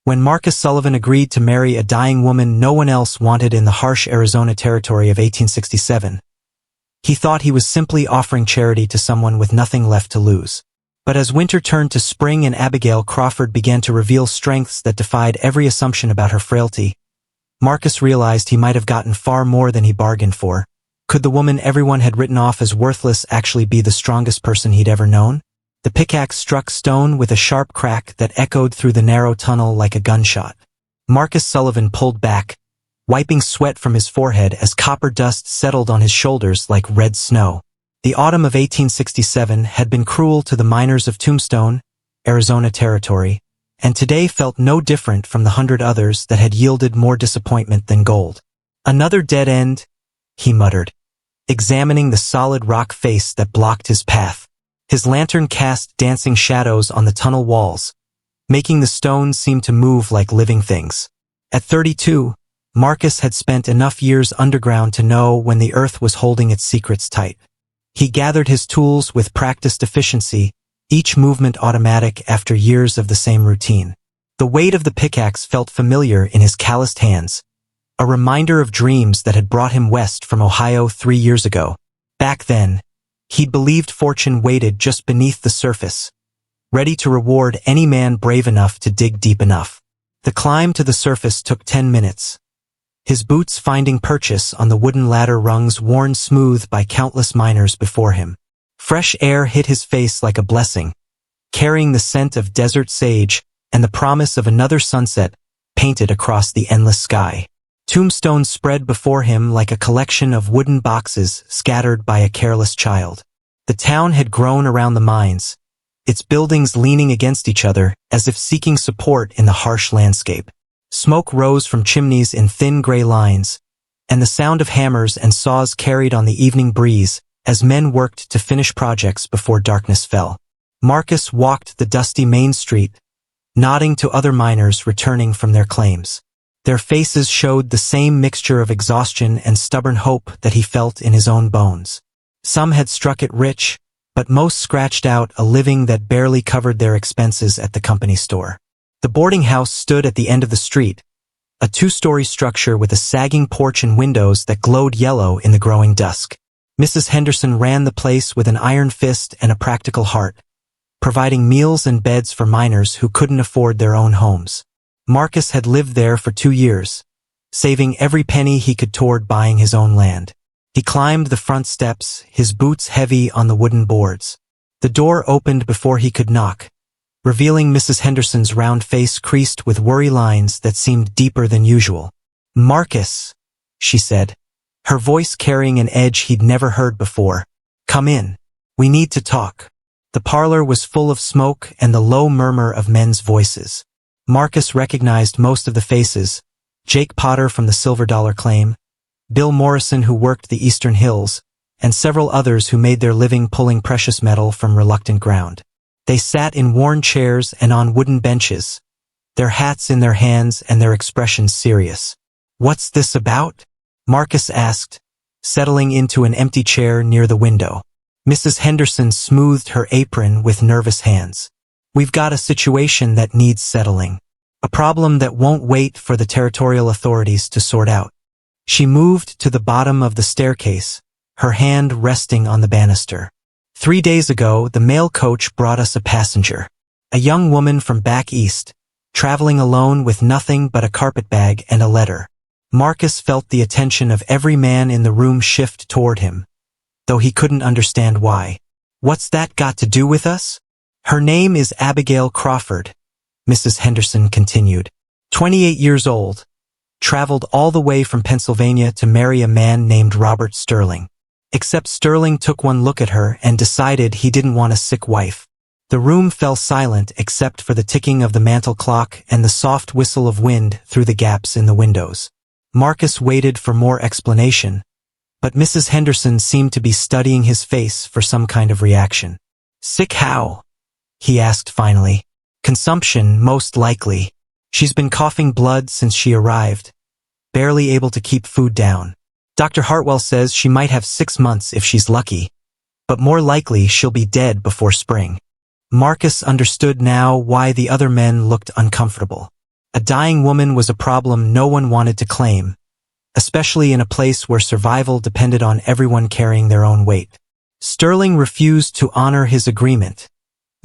When Marcus Sullivan agreed to marry a dying woman no one else wanted in the harsh Arizona territory of 1867, he thought he was simply offering charity to someone with nothing left to lose. But as winter turned to spring and Abigail Crawford began to reveal strengths that defied every assumption about her frailty, Marcus realized he might have gotten far more than he bargained for. Could the woman everyone had written off as worthless actually be the strongest person he'd ever known? The pickaxe struck stone with a sharp crack that echoed through the narrow tunnel like a gunshot. Marcus Sullivan pulled back, wiping sweat from his forehead as copper dust settled on his shoulders like red snow. The autumn of 1867 had been cruel to the miners of Tombstone, Arizona territory, and today felt no different from the 100 others that had yielded more disappointment than gold. Another dead end, he muttered, examining the solid rock face that blocked his path. His lantern cast dancing shadows on the tunnel walls, making the stones seem to move like living things. At 32, Marcus had spent enough years underground to know when the earth was holding its secrets tight. He gathered his tools with practiced efficiency, each movement automatic after years of the same routine. The weight of the pickaxe felt familiar in his calloused hands, a reminder of dreams that had brought him west from Ohio 3 years ago. Back then, he'd believed fortune waited just beneath the surface, ready to reward any man brave enough to dig deep enough. The climb to the surface took 10 minutes, his boots finding purchase on the wooden ladder rungs worn smooth by countless miners before him. Fresh air hit his face like a blessing, carrying the scent of desert sage and the promise of another sunset painted across the endless sky. Tombstones spread before him like a collection of wooden boxes scattered by a careless child. The town had grown around the mines, its buildings leaning against each other as if seeking support in the harsh landscape. Smoke rose from chimneys in thin gray lines, and the sound of hammers and saws carried on the evening breeze as men worked to finish projects before darkness fell. Marcus walked the dusty main street, nodding to other miners returning from their claims. Their faces showed the same mixture of exhaustion and stubborn hope that he felt in his own bones. Some had struck it rich, but most scratched out a living that barely covered their expenses at the company store. The boarding house stood at the end of the street, a 2-story structure with a sagging porch and windows that glowed yellow in the growing dusk. Mrs. Henderson ran the place with an iron fist and a practical heart, providing meals and beds for miners who couldn't afford their own homes. Marcus had lived there for 2 years, saving every penny he could toward buying his own land. He climbed the front steps, his boots heavy on the wooden boards. The door opened before he could knock, revealing Mrs. Henderson's round face creased with worry lines that seemed deeper than usual. "Marcus," she said, her voice carrying an edge he'd never heard before. "Come in. We need to talk." The parlor was full of smoke and the low murmur of men's voices. Marcus recognized most of the faces: Jake Potter from the Silver Dollar Claim, Bill Morrison who worked the Eastern Hills, and several others who made their living pulling precious metal from reluctant ground. They sat in worn chairs and on wooden benches, their hats in their hands and their expressions serious. "What's this about?" Marcus asked, settling into an empty chair near the window. Mrs. Henderson smoothed her apron with nervous hands. "We've got a situation that needs settling. A problem that won't wait for the territorial authorities to sort out." She moved to the bottom of the staircase, her hand resting on the banister. 3 days ago, the mail coach brought us a passenger. A young woman from back east, traveling alone with nothing but a carpetbag and a letter. Marcus felt the attention of every man in the room shift toward him, though he couldn't understand why. "What's that got to do with us?" "Her name is Abigail Crawford," Mrs. Henderson continued. 28 years old, traveled all the way from Pennsylvania to marry a man named Robert Sterling. Except Sterling took one look at her and decided he didn't want a sick wife. The room fell silent except for the ticking of the mantel clock and the soft whistle of wind through the gaps in the windows. Marcus waited for more explanation, but Mrs. Henderson seemed to be studying his face for some kind of reaction. "Sick how?" he asked finally. "Consumption, most likely. She's been coughing blood since she arrived, barely able to keep food down. Dr. Hartwell says she might have 6 months if she's lucky, but more likely she'll be dead before spring." Marcus understood now why the other men looked uncomfortable. A dying woman was a problem no one wanted to claim, especially in a place where survival depended on everyone carrying their own weight. Sterling refused to honor his agreement,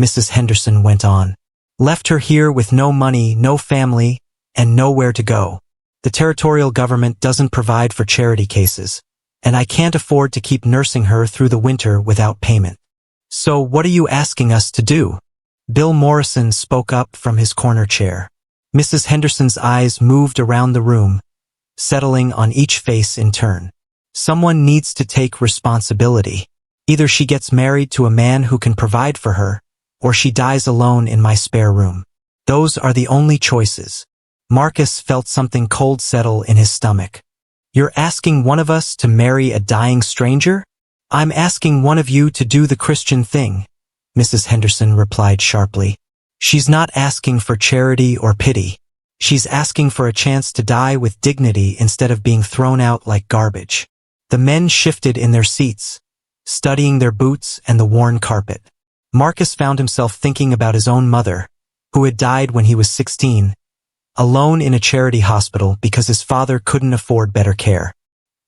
Mrs. Henderson went on. Left her here with no money, no family, and nowhere to go. The territorial government doesn't provide for charity cases, and I can't afford to keep nursing her through the winter without payment. So what are you asking us to do? Bill Morrison spoke up from his corner chair. Mrs. Henderson's eyes moved around the room, settling on each face in turn. Someone needs to take responsibility. Either she gets married to a man who can provide for her, or she dies alone in my spare room. Those are the only choices. Marcus felt something cold settle in his stomach. You're asking one of us to marry a dying stranger? I'm asking one of you to do the Christian thing, Mrs. Henderson replied sharply. She's not asking for charity or pity. She's asking for a chance to die with dignity instead of being thrown out like garbage. The men shifted in their seats, studying their boots and the worn carpet. Marcus found himself thinking about his own mother, who had died when he was 16, alone in a charity hospital because his father couldn't afford better care.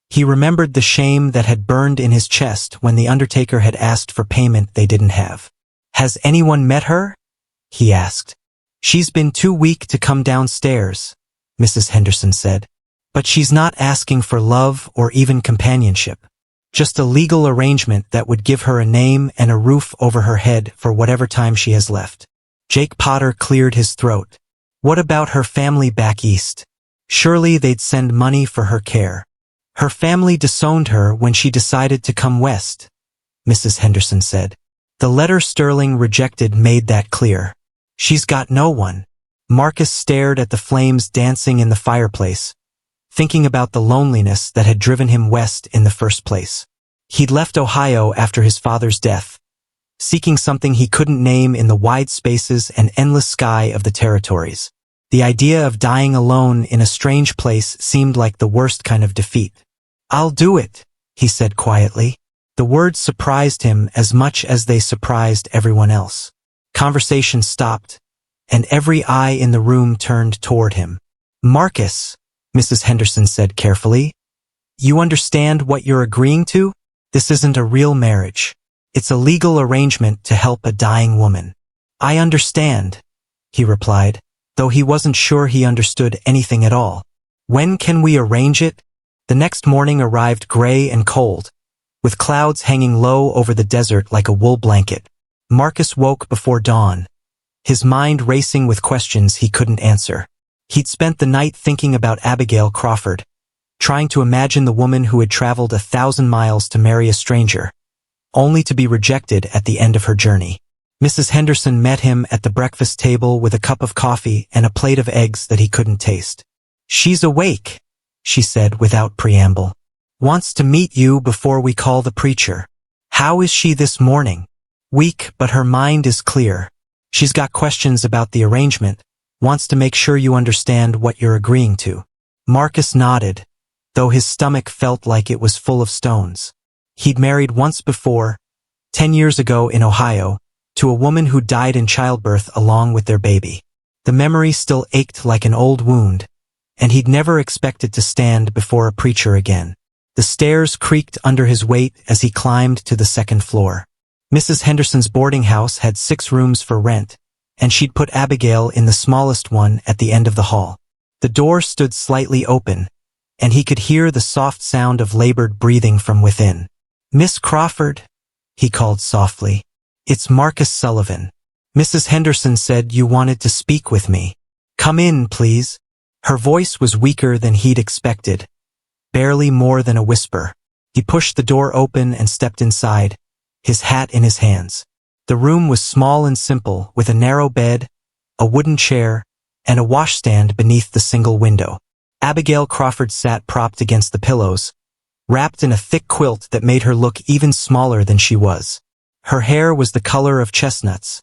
He remembered the shame that had burned in his chest when the undertaker had asked for payment they didn't have. Has anyone met her? He asked. She's been too weak to come downstairs, Mrs. Henderson said. But she's not asking for love or even companionship. Just a legal arrangement that would give her a name and a roof over her head for whatever time she has left. Jake Potter cleared his throat. What about her family back east? Surely they'd send money for her care. Her family disowned her when she decided to come west, Mrs. Henderson said. The letter Sterling rejected made that clear. She's got no one. Marcus stared at the flames dancing in the fireplace, thinking about the loneliness that had driven him west in the first place. He'd left Ohio after his father's death, seeking something he couldn't name in the wide spaces and endless sky of the territories. The idea of dying alone in a strange place seemed like the worst kind of defeat. I'll do it, he said quietly. The words surprised him as much as they surprised everyone else. Conversation stopped, and every eye in the room turned toward him. Marcus, Mrs. Henderson said carefully, you understand what you're agreeing to? This isn't a real marriage. It's a legal arrangement to help a dying woman. I understand, he replied, though he wasn't sure he understood anything at all. When can we arrange it? The next morning arrived gray and cold, with clouds hanging low over the desert like a wool blanket. Marcus woke before dawn, his mind racing with questions he couldn't answer. He'd spent the night thinking about Abigail Crawford, trying to imagine the woman who had traveled 1,000 miles to marry a stranger, only to be rejected at the end of her journey. Mrs. Henderson met him at the breakfast table with a cup of coffee and a plate of eggs that he couldn't taste. She's awake, she said without preamble. Wants to meet you before we call the preacher. How is she this morning? Weak, but her mind is clear. She's got questions about the arrangement, wants to make sure you understand what you're agreeing to. Marcus nodded, though his stomach felt like it was full of stones. He'd married once before, 10 years ago in Ohio, to a woman who died in childbirth along with their baby. The memory still ached like an old wound, and he'd never expected to stand before a preacher again. The stairs creaked under his weight as he climbed to the second floor. Mrs. Henderson's boarding house had 6 rooms for rent, and she'd put Abigail in the smallest one at the end of the hall. The door stood slightly open, and he could hear the soft sound of labored breathing from within. Miss Crawford, he called softly. It's Marcus Sullivan. Mrs. Henderson said you wanted to speak with me. Come in, please. Her voice was weaker than he'd expected, barely more than a whisper. He pushed the door open and stepped inside, his hat in his hands. The room was small and simple, with a narrow bed, a wooden chair, and a washstand beneath the single window. Abigail Crawford sat propped against the pillows, wrapped in a thick quilt that made her look even smaller than she was. Her hair was the color of chestnuts,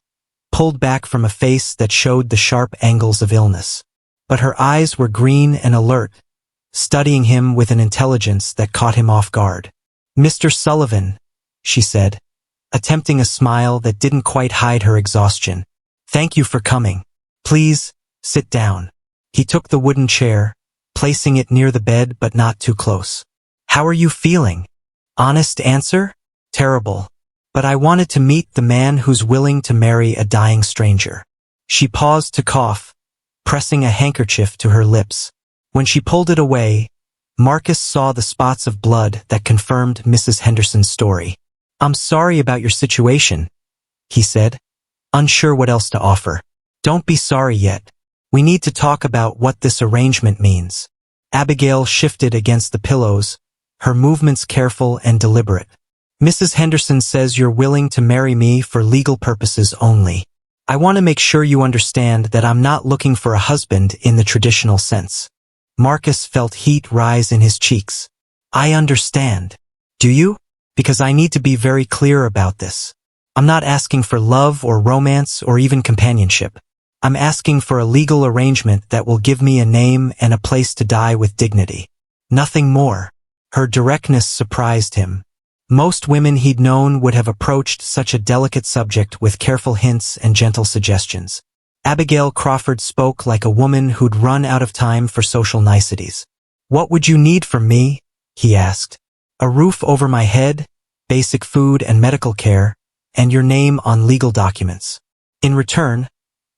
pulled back from a face that showed the sharp angles of illness. But her eyes were green and alert, studying him with an intelligence that caught him off guard. Mr. Sullivan, she said, attempting a smile that didn't quite hide her exhaustion. Thank you for coming. Please, sit down. He took the wooden chair, placing it near the bed but not too close. How are you feeling? Honest answer? Terrible. But I wanted to meet the man who's willing to marry a dying stranger. She paused to cough, pressing a handkerchief to her lips. When she pulled it away, Marcus saw the spots of blood that confirmed Mrs. Henderson's story. I'm sorry about your situation, he said, unsure what else to offer. Don't be sorry yet. We need to talk about what this arrangement means. Abigail shifted against the pillows, her movements careful and deliberate. Mrs. Henderson says you're willing to marry me for legal purposes only. I want to make sure you understand that I'm not looking for a husband in the traditional sense. Marcus felt heat rise in his cheeks. I understand. Do you? Because I need to be very clear about this. I'm not asking for love or romance or even companionship. I'm asking for a legal arrangement that will give me a name and a place to die with dignity. Nothing more. Her directness surprised him. Most women he'd known would have approached such a delicate subject with careful hints and gentle suggestions. Abigail Crawford spoke like a woman who'd run out of time for social niceties. What would you need from me? He asked. A roof over my head, basic food and medical care, and your name on legal documents. In return,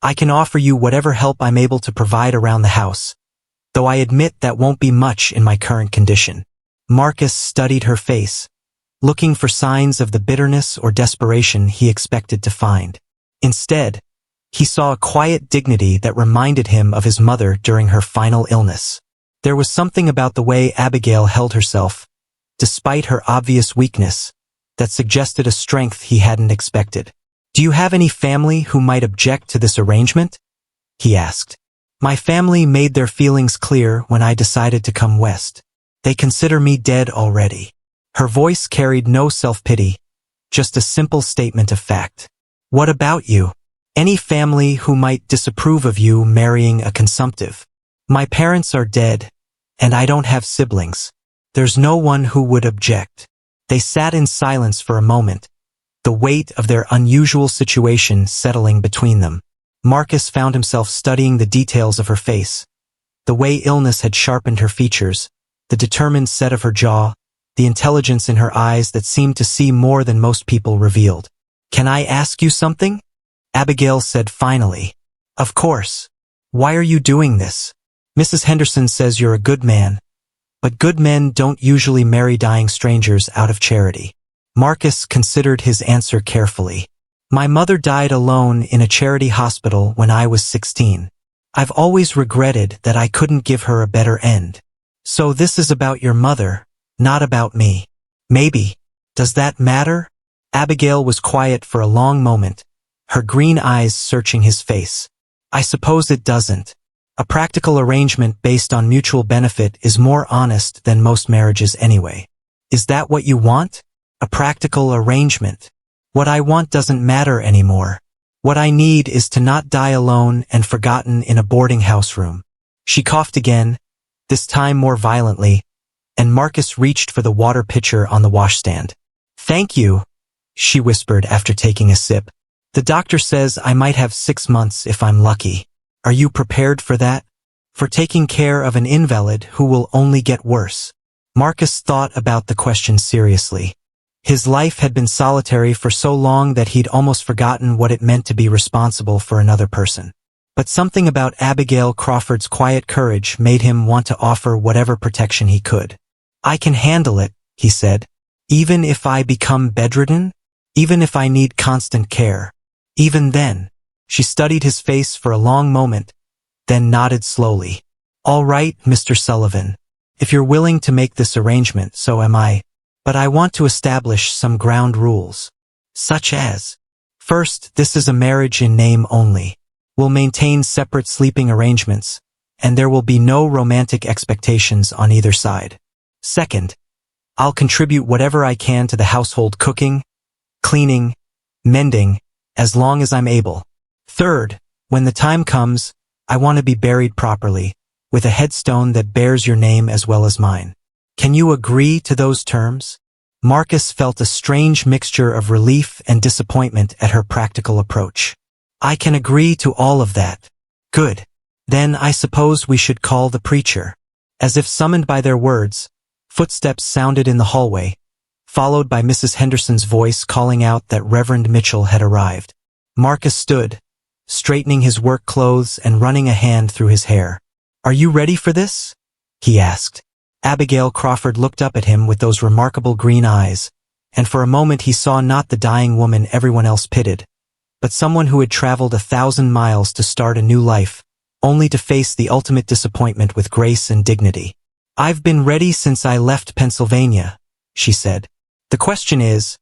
I can offer you whatever help I'm able to provide around the house, though I admit that won't be much in my current condition. Marcus studied her face, looking for signs of the bitterness or desperation he expected to find. Instead, he saw a quiet dignity that reminded him of his mother during her final illness. There was something about the way Abigail held herself, despite her obvious weakness, that suggested a strength he hadn't expected. Do you have any family who might object to this arrangement? He asked. My family made their feelings clear when I decided to come west. They consider me dead already. Her voice carried no self-pity, just a simple statement of fact. What about you? Any family who might disapprove of you marrying a consumptive? My parents are dead, and I don't have siblings. There's no one who would object. They sat in silence for a moment, the weight of their unusual situation settling between them. Marcus found himself studying the details of her face, the way illness had sharpened her features, the determined set of her jaw, the intelligence in her eyes that seemed to see more than most people revealed. Can I ask you something? Abigail said finally. Of course. Why are you doing this? Mrs. Henderson says you're a good man, but good men don't usually marry dying strangers out of charity. Marcus considered his answer carefully. My mother died alone in a charity hospital when I was 16. I've always regretted that I couldn't give her a better end. So this is about your mother, not about me. Maybe. Does that matter? Abigail was quiet for a long moment, her green eyes searching his face. I suppose it doesn't. A practical arrangement based on mutual benefit is more honest than most marriages anyway. Is that what you want? A practical arrangement. What I want doesn't matter anymore. What I need is to not die alone and forgotten in a boarding house room. She coughed again, this time more violently, and Marcus reached for the water pitcher on the washstand. Thank you, she whispered after taking a sip. The doctor says I might have 6 months if I'm lucky. Are you prepared for that? For taking care of an invalid who will only get worse? Marcus thought about the question seriously. His life had been solitary for so long that he'd almost forgotten what it meant to be responsible for another person. But something about Abigail Crawford's quiet courage made him want to offer whatever protection he could. I can handle it, he said. Even if I become bedridden? Even if I need constant care? Even then? She studied his face for a long moment, then nodded slowly. All right, Mr. Sullivan. If you're willing to make this arrangement, so am I. But I want to establish some ground rules. Such as, first, this is a marriage in name only. We'll maintain separate sleeping arrangements, and there will be no romantic expectations on either side. Second, I'll contribute whatever I can to the household cooking, cleaning, mending, as long as I'm able. Third, when the time comes, I want to be buried properly, with a headstone that bears your name as well as mine. Can you agree to those terms? Marcus felt a strange mixture of relief and disappointment at her practical approach. I can agree to all of that. Good. Then I suppose we should call the preacher. As if summoned by their words, footsteps sounded in the hallway, followed by Mrs. Henderson's voice calling out that Reverend Mitchell had arrived. Marcus stood, straightening his work clothes and running a hand through his hair. "Are you ready for this?" he asked. Abigail Crawford looked up at him with those remarkable green eyes, and for a moment he saw not the dying woman everyone else pitied, but someone who had traveled 1,000 miles to start a new life, only to face the ultimate disappointment with grace and dignity. "I've been ready since I left Pennsylvania," she said. "The question is,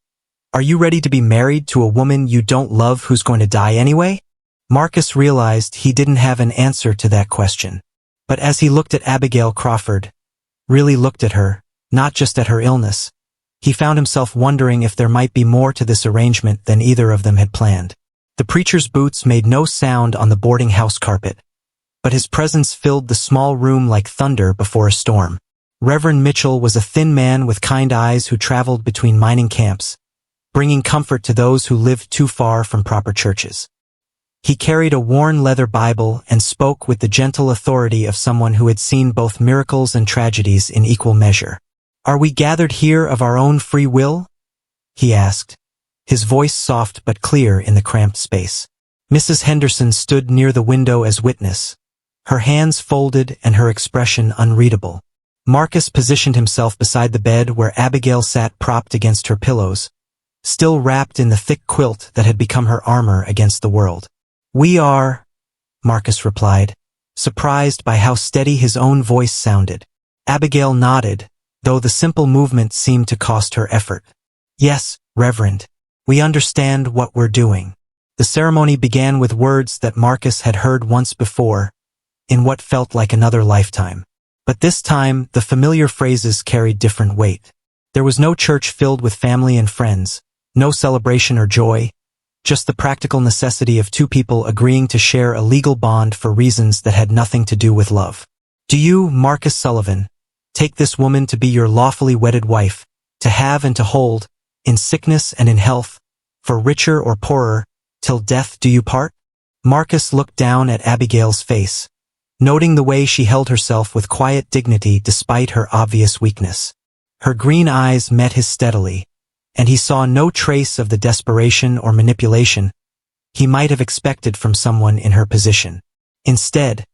are you ready to be married to a woman you don't love who's going to die anyway?" Marcus realized he didn't have an answer to that question. But as he looked at Abigail Crawford, really looked at her, not just at her illness, he found himself wondering if there might be more to this arrangement than either of them had planned. The preacher's boots made no sound on the boarding house carpet, but his presence filled the small room like thunder before a storm. Reverend Mitchell was a thin man with kind eyes who traveled between mining camps, bringing comfort to those who lived too far from proper churches. He carried a worn leather Bible and spoke with the gentle authority of someone who had seen both miracles and tragedies in equal measure. "Are we gathered here of our own free will?" he asked, his voice soft but clear in the cramped space. Mrs. Henderson stood near the window as witness, her hands folded and her expression unreadable. Marcus positioned himself beside the bed where Abigail sat propped against her pillows, still wrapped in the thick quilt that had become her armor against the world. "We are," Marcus replied, surprised by how steady his own voice sounded. Abigail nodded, though the simple movement seemed to cost her effort. "Yes, Reverend. We understand what we're doing." The ceremony began with words that Marcus had heard once before, in what felt like another lifetime. But this time, the familiar phrases carried different weight. There was no church filled with family and friends, no celebration or joy, just the practical necessity of two people agreeing to share a legal bond for reasons that had nothing to do with love. "Do you, Marcus Sullivan, take this woman to be your lawfully wedded wife, to have and to hold, in sickness and in health, for richer or poorer, till death do you part?" Marcus looked down at Abigail's face, noting the way she held herself with quiet dignity despite her obvious weakness. Her green eyes met his steadily, and he saw no trace of the desperation or manipulation he might have expected from someone in her position. Instead,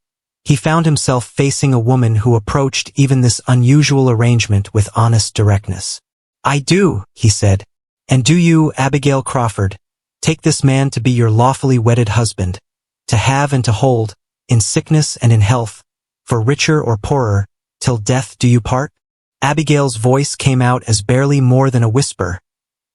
he found himself facing a woman who approached even this unusual arrangement with honest directness. "I do," he said. "And do you, Abigail Crawford, take this man to be your lawfully wedded husband, to have and to hold, in sickness and in health, for richer or poorer, till death do you part?" Abigail's voice came out as barely more than a whisper,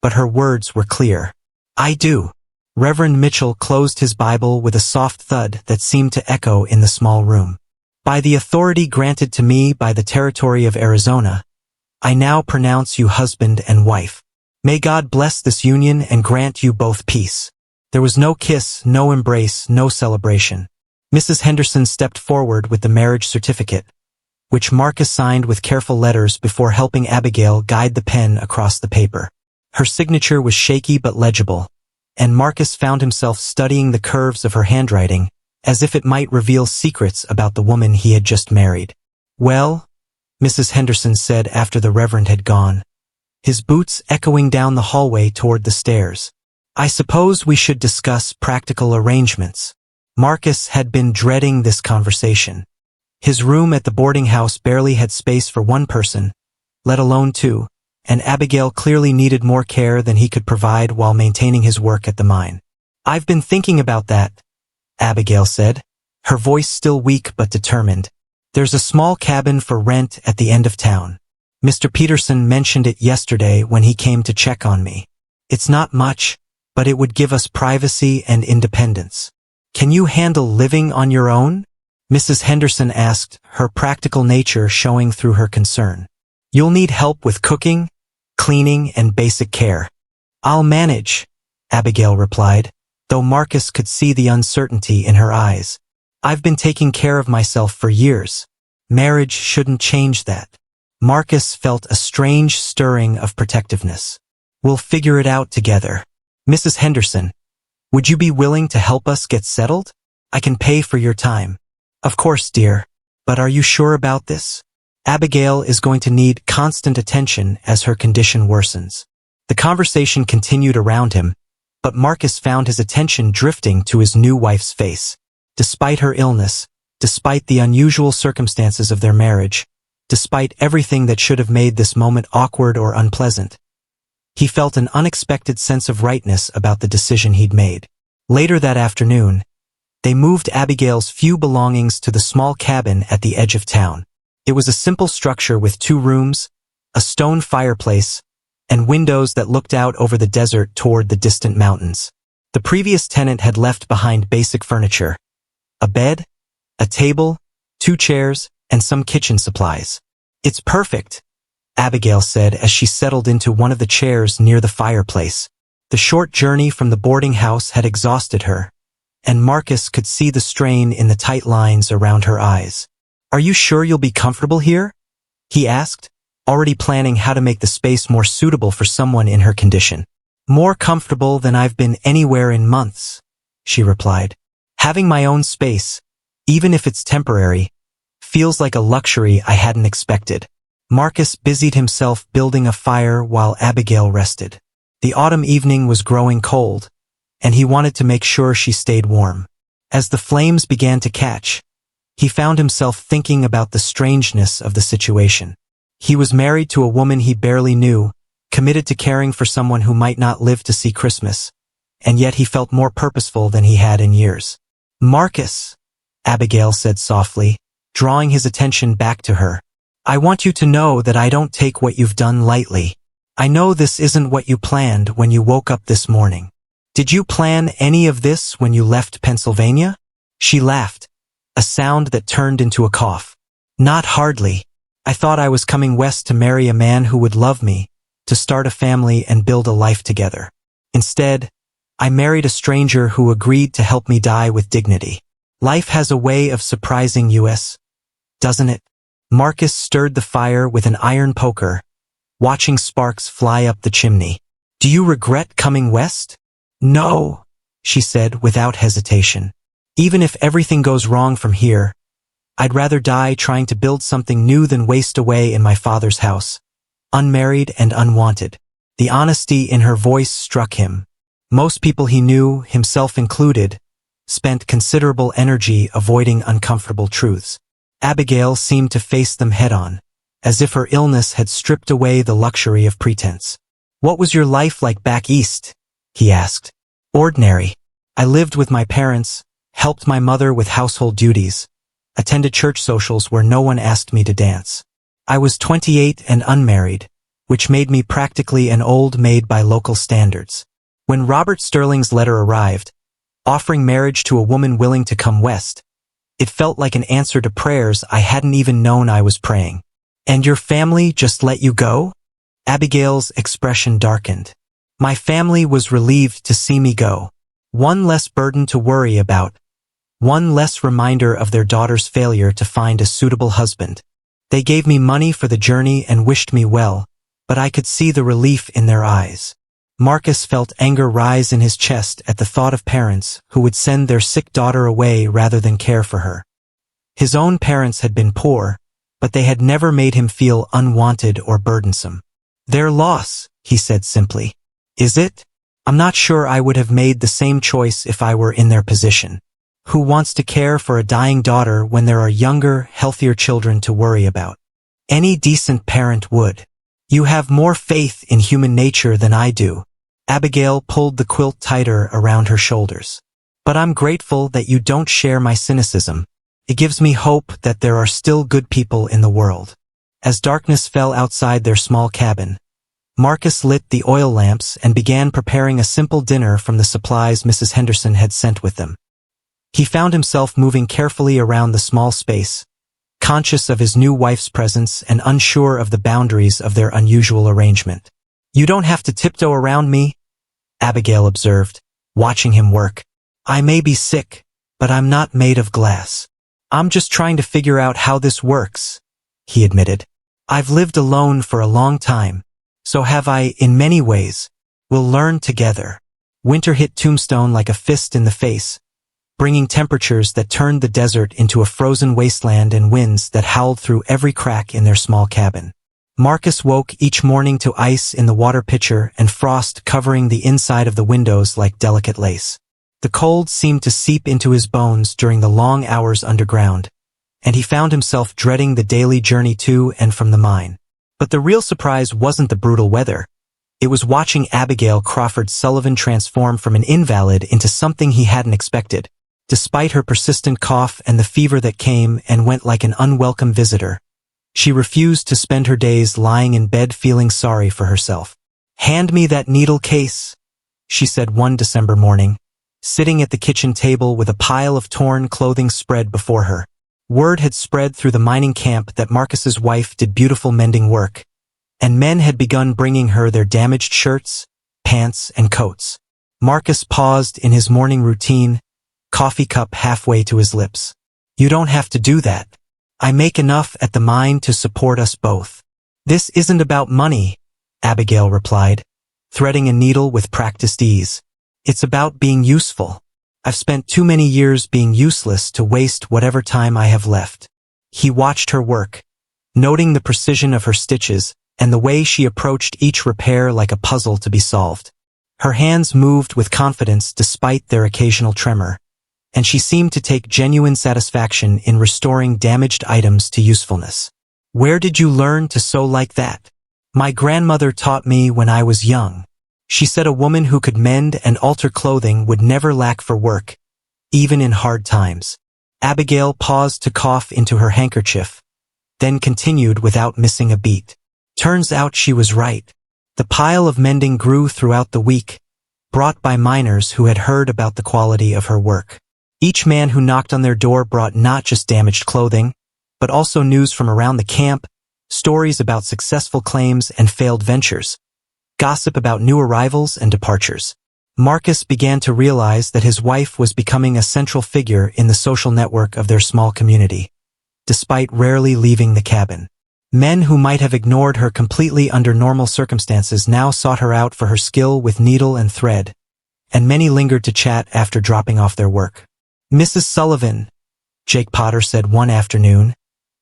but her words were clear. "I do." Reverend Mitchell closed his Bible with a soft thud that seemed to echo in the small room. "By the authority granted to me by the territory of Arizona, I now pronounce you husband and wife. May God bless this union and grant you both peace." There was no kiss, no embrace, no celebration. Mrs. Henderson stepped forward with the marriage certificate, which Marcus signed with careful letters before helping Abigail guide the pen across the paper. Her signature was shaky but legible, and Marcus found himself studying the curves of her handwriting, as if it might reveal secrets about the woman he had just married. "Well," Mrs. Henderson said after the Reverend had gone, his boots echoing down the hallway toward the stairs, "I suppose we should discuss practical arrangements." Marcus had been dreading this conversation. His room at the boarding house barely had space for one person, let alone two, and Abigail clearly needed more care than he could provide while maintaining his work at the mine. "I've been thinking about that," Abigail said, her voice still weak but determined. "There's a small cabin for rent at the end of town. Mr. Peterson mentioned it yesterday when he came to check on me. It's not much, but it would give us privacy and independence. Can you handle living on your own?" Mrs. Henderson asked, her practical nature showing through her concern. "You'll need help with cooking, cleaning, and basic care." "I'll manage," Abigail replied, though Marcus could see the uncertainty in her eyes. "I've been taking care of myself for years. Marriage shouldn't change that." Marcus felt a strange stirring of protectiveness. "We'll figure it out together. Mrs. Henderson, would you be willing to help us get settled? I can pay for your time." Of course, dear. But are you sure about this? Abigail is going to need constant attention as her condition worsens. The conversation continued around him, but Marcus found his attention drifting to his new wife's face. Despite her illness, despite the unusual circumstances of their marriage, despite everything that should have made this moment awkward or unpleasant, he felt an unexpected sense of rightness about the decision he'd made. Later that afternoon, they moved Abigail's few belongings to the small cabin at the edge of town. It was a simple structure with 2 rooms, a stone fireplace, and windows that looked out over the desert toward the distant mountains. The previous tenant had left behind basic furniture: a bed, a table, 2 chairs, and some kitchen supplies. "It's perfect," Abigail said as she settled into one of the chairs near the fireplace. The short journey from the boarding house had exhausted her, and Marcus could see the strain in the tight lines around her eyes. "Are you sure you'll be comfortable here?" he asked, already planning how to make the space more suitable for someone in her condition. "More comfortable than I've been anywhere in months," she replied. "Having my own space, even if it's temporary, feels like a luxury I hadn't expected." Marcus busied himself building a fire while Abigail rested. The autumn evening was growing cold, and he wanted to make sure she stayed warm. As the flames began to catch, he found himself thinking about the strangeness of the situation. He was married to a woman he barely knew, committed to caring for someone who might not live to see Christmas, and yet he felt more purposeful than he had in years. "Marcus," Abigail said softly, drawing his attention back to her, "I want you to know that I don't take what you've done lightly. I know this isn't what you planned when you woke up this morning. Did you plan any of this when you left Pennsylvania?" She laughed, a sound that turned into a cough. "Not hardly. I thought I was coming west to marry a man who would love me, to start a family and build a life together. Instead, I married a stranger who agreed to help me die with dignity. Life has a way of surprising us, doesn't it?" Marcus stirred the fire with an iron poker, watching sparks fly up the chimney. "Do you regret coming west?" "No," she said without hesitation. "Even if everything goes wrong from here, I'd rather die trying to build something new than waste away in my father's house, unmarried and unwanted." The honesty in her voice struck him. Most people he knew, himself included, spent considerable energy avoiding uncomfortable truths. Abigail seemed to face them head-on, as if her illness had stripped away the luxury of pretense. "What was your life like back east?" he asked. "Ordinary. I lived with my parents, helped my mother with household duties, attended church socials where no one asked me to dance. I was 28 and unmarried, which made me practically an old maid by local standards. When Robert Sterling's letter arrived, offering marriage to a woman willing to come west, it felt like an answer to prayers I hadn't even known I was praying." "And your family just let you go?" Abigail's expression darkened. "My family was relieved to see me go. One less burden to worry about. One less reminder of their daughter's failure to find a suitable husband. They gave me money for the journey and wished me well, but I could see the relief in their eyes." Marcus felt anger rise in his chest at the thought of parents who would send their sick daughter away rather than care for her. His own parents had been poor, but they had never made him feel unwanted or burdensome. "Their loss," he said simply. "Is it? I'm not sure I would have made the same choice if I were in their position. Who wants to care for a dying daughter when there are younger, healthier children to worry about? Any decent parent would. You have more faith in human nature than I do." Abigail pulled the quilt tighter around her shoulders. "But I'm grateful that you don't share my cynicism. It gives me hope that there are still good people in the world." As darkness fell outside their small cabin, Marcus lit the oil lamps and began preparing a simple dinner from the supplies Mrs. Henderson had sent with them. He found himself moving carefully around the small space, conscious of his new wife's presence and unsure of the boundaries of their unusual arrangement. "You don't have to tiptoe around me," Abigail observed, watching him work. "I may be sick, but I'm not made of glass. I'm just trying to figure out how this works," he admitted. "I've lived alone for a long time, so have I in many ways. We'll learn together." Winter hit Tombstone like a fist in the face, bringing temperatures that turned the desert into a frozen wasteland and winds that howled through every crack in their small cabin. Marcus woke each morning to ice in the water pitcher and frost covering the inside of the windows like delicate lace. The cold seemed to seep into his bones during the long hours underground, and he found himself dreading the daily journey to and from the mine. But the real surprise wasn't the brutal weather. It was watching Abigail Crawford Sullivan transform from an invalid into something he hadn't expected. Despite her persistent cough and the fever that came and went like an unwelcome visitor, she refused to spend her days lying in bed feeling sorry for herself. "Hand me that needle case," she said one December morning, sitting at the kitchen table with a pile of torn clothing spread before her. Word had spread through the mining camp that Marcus's wife did beautiful mending work, and men had begun bringing her their damaged shirts, pants, and coats. Marcus paused in his morning routine, coffee cup halfway to his lips. "You don't have to do that. I make enough at the mine to support us both." "This isn't about money," Abigail replied, threading a needle with practiced ease. "It's about being useful. I've spent too many years being useless to waste whatever time I have left." He watched her work, noting the precision of her stitches and the way she approached each repair like a puzzle to be solved. Her hands moved with confidence despite their occasional tremor, and she seemed to take genuine satisfaction in restoring damaged items to usefulness. "Where did you learn to sew like that?" "My grandmother taught me when I was young. She said a woman who could mend and alter clothing would never lack for work, even in hard times." Abigail paused to cough into her handkerchief, then continued without missing a beat. Turns out she was right. The pile of mending grew throughout the week, brought by miners who had heard about the quality of her work. Each man who knocked on their door brought not just damaged clothing, but also news from around the camp, stories about successful claims and failed ventures, gossip about new arrivals and departures. Marcus began to realize that his wife was becoming a central figure in the social network of their small community, despite rarely leaving the cabin. Men who might have ignored her completely under normal circumstances now sought her out for her skill with needle and thread, and many lingered to chat after dropping off their work. "Mrs. Sullivan," Jake Potter said one afternoon,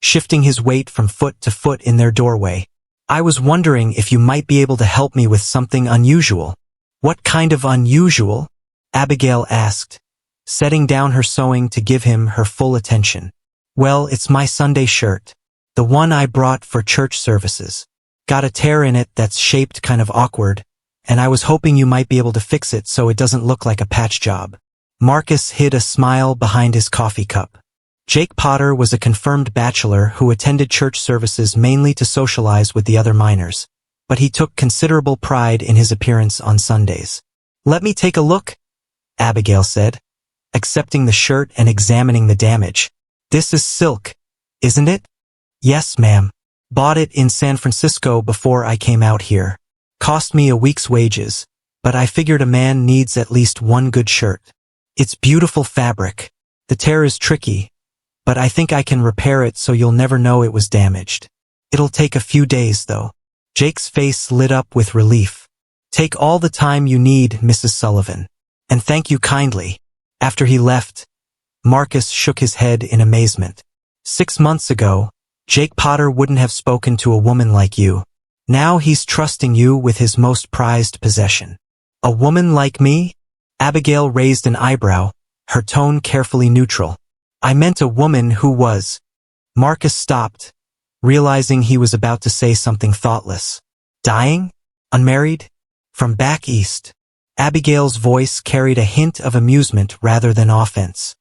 shifting his weight from foot to foot in their doorway, "I was wondering if you might be able to help me with something unusual." "What kind of unusual?" Abigail asked, setting down her sewing to give him her full attention. "Well, it's my Sunday shirt. The one I brought for church services. Got a tear in it that's shaped kind of awkward, and I was hoping you might be able to fix it so it doesn't look like a patch job." Marcus hid a smile behind his coffee cup. Jake Potter was a confirmed bachelor who attended church services mainly to socialize with the other miners, but he took considerable pride in his appearance on Sundays. "Let me take a look," Abigail said, accepting the shirt and examining the damage. "This is silk, isn't it?" "Yes, ma'am. Bought it in San Francisco before I came out here. Cost me a week's wages, but I figured a man needs at least one good shirt. It's beautiful fabric. The tear is tricky, but I think I can repair it so you'll never know it was damaged. It'll take a few days, though." Jake's face lit up with relief. "Take all the time you need, Mrs. Sullivan. And thank you kindly." After he left, Marcus shook his head in amazement. 6 months ago, Jake Potter wouldn't have spoken to a woman like you. Now he's trusting you with his most prized possession. "A woman like me?" Abigail raised an eyebrow, her tone carefully neutral. "I meant a woman who was." Marcus stopped, realizing he was about to say something thoughtless. "Dying? Unmarried? From back east?" Abigail's voice carried a hint of amusement rather than offense.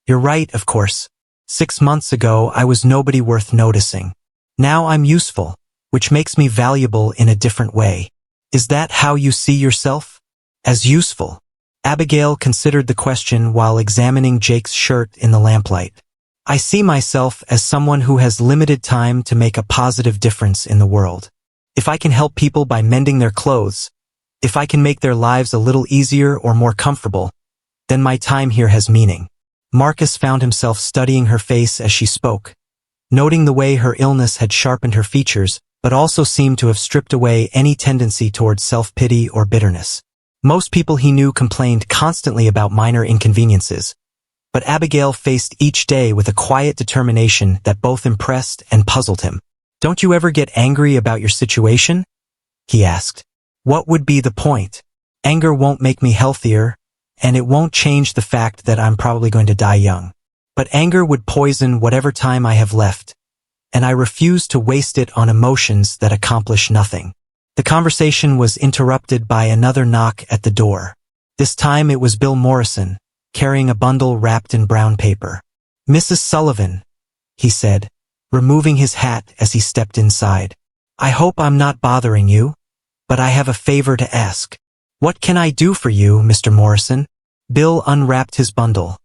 "You're right, of course. 6 months ago I was nobody worth noticing. Now I'm useful, which makes me valuable in a different way. Is that how you see yourself? As useful?" Abigail considered the question while examining Jake's shirt in the lamplight. "I see myself as someone who has limited time to make a positive difference in the world. If I can help people by mending their clothes, if I can make their lives a little easier or more comfortable, then my time here has meaning." Marcus found himself studying her face as she spoke, noting the way her illness had sharpened her features, but also seemed to have stripped away any tendency towards self-pity or bitterness. Most people he knew complained constantly about minor inconveniences, But Abigail faced each day with a quiet determination that both impressed and puzzled him. "Don't you ever get angry about your situation?" he asked. "What would be the point? Anger won't make me healthier, and it won't change the fact that I'm probably going to die young. But anger would poison whatever time I have left, and I refuse to waste it on emotions that accomplish nothing." The conversation was interrupted by another knock at the door. This time it was Bill Morrison, carrying a bundle wrapped in brown paper. "Mrs. Sullivan," he said, removing his hat as he stepped inside. "I hope I'm not bothering you, but I have a favor to ask." "What can I do for you, Mr. Morrison?" Bill unwrapped his bundle,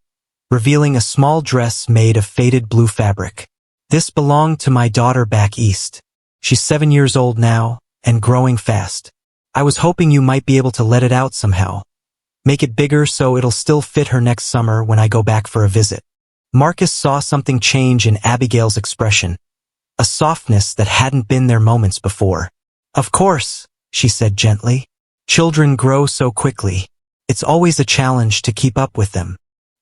revealing a small dress made of faded blue fabric. "This belonged to my daughter back east. She's 7 years old now, and growing fast. I was hoping you might be able to let it out somehow. Make it bigger so it'll still fit her next summer when I go back for a visit." Marcus saw something change in Abigail's expression, a softness that hadn't been there moments before. "Of course," she said gently. "Children grow so quickly. It's always a challenge to keep up with them."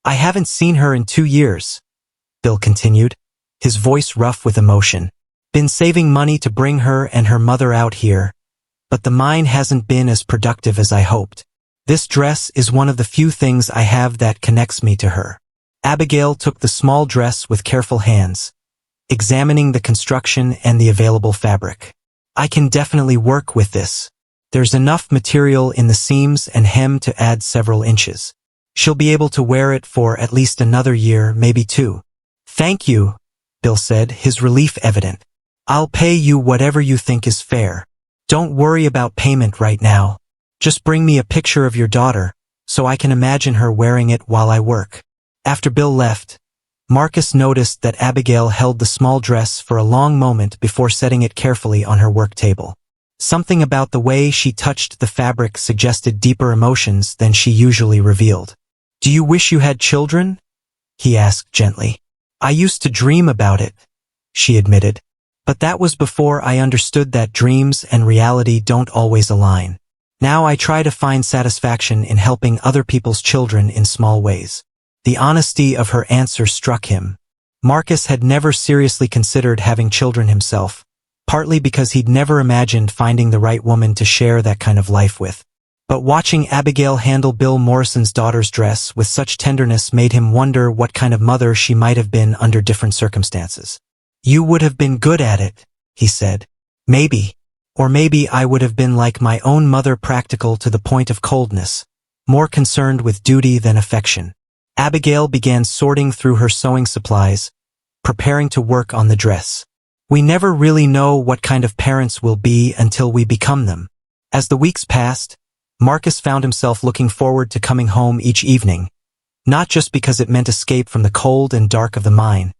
"I haven't seen her in 2 years," Bill continued, his voice rough with emotion. "Been saving money to bring her and her mother out here, but the mine hasn't been as productive as I hoped. This dress is one of the few things I have that connects me to her." Abigail took the small dress with careful hands, examining the construction and the available fabric. "I can definitely work with this. There's enough material in the seams and hem to add several inches. She'll be able to wear it for at least another year, maybe 2. "Thank you," Bill said, his relief evident. "I'll pay you whatever you think is fair. Don't worry about payment right now. Just bring me a picture of your daughter, so I can imagine her wearing it while I work." After Bill left, Marcus noticed that Abigail held the small dress for a long moment before setting it carefully on her work table. Something about the way she touched the fabric suggested deeper emotions than she usually revealed. "Do you wish you had children?" he asked gently. "I used to dream about it," she admitted. "But that was before I understood that dreams and reality don't always align. Now I try to find satisfaction in helping other people's children in small ways." The honesty of her answer struck him. Marcus had never seriously considered having children himself, partly because he'd never imagined finding the right woman to share that kind of life with. But watching Abigail handle Bill Morrison's daughter's dress with such tenderness made him wonder what kind of mother she might have been under different circumstances. "You would have been good at it," he said. "Maybe. Or maybe I would have been like my own mother, practical to the point of coldness, more concerned with duty than affection." Abigail began sorting through her sewing supplies, preparing to work on the dress. "We never really know what kind of parents we'll be until we become them." As the weeks passed, Marcus found himself looking forward to coming home each evening, not just because it meant escape from the cold and dark of the mine,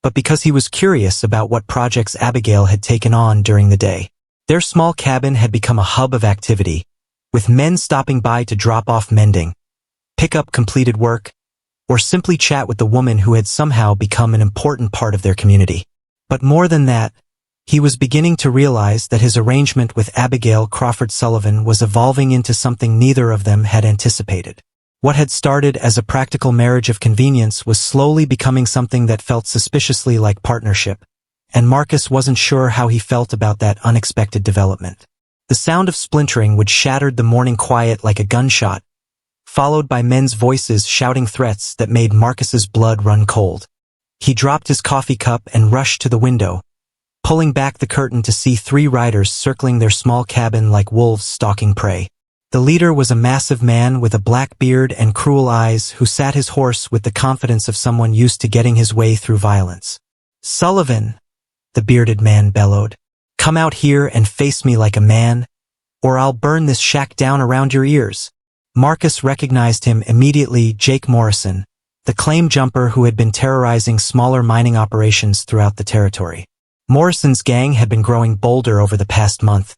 but because he was curious about what projects Abigail had taken on during the day. Their small cabin had become a hub of activity, with men stopping by to drop off mending, pick up completed work, or simply chat with the woman who had somehow become an important part of their community. But more than that, he was beginning to realize that his arrangement with Abigail Crawford Sullivan was evolving into something neither of them had anticipated. What had started as a practical marriage of convenience was slowly becoming something that felt suspiciously like partnership, and Marcus wasn't sure how he felt about that unexpected development. The sound of splintering would shatter the morning quiet like a gunshot, followed by men's voices shouting threats that made Marcus's blood run cold. He dropped his coffee cup and rushed to the window, pulling back the curtain to see 3 riders circling their small cabin like wolves stalking prey. The leader was a massive man with a black beard and cruel eyes who sat his horse with the confidence of someone used to getting his way through violence. "Sullivan," the bearded man bellowed, "come out here and face me like a man, or I'll burn this shack down around your ears." Marcus recognized him immediately. Jake Morrison, the claim jumper who had been terrorizing smaller mining operations throughout the territory. Morrison's gang had been growing bolder over the past month,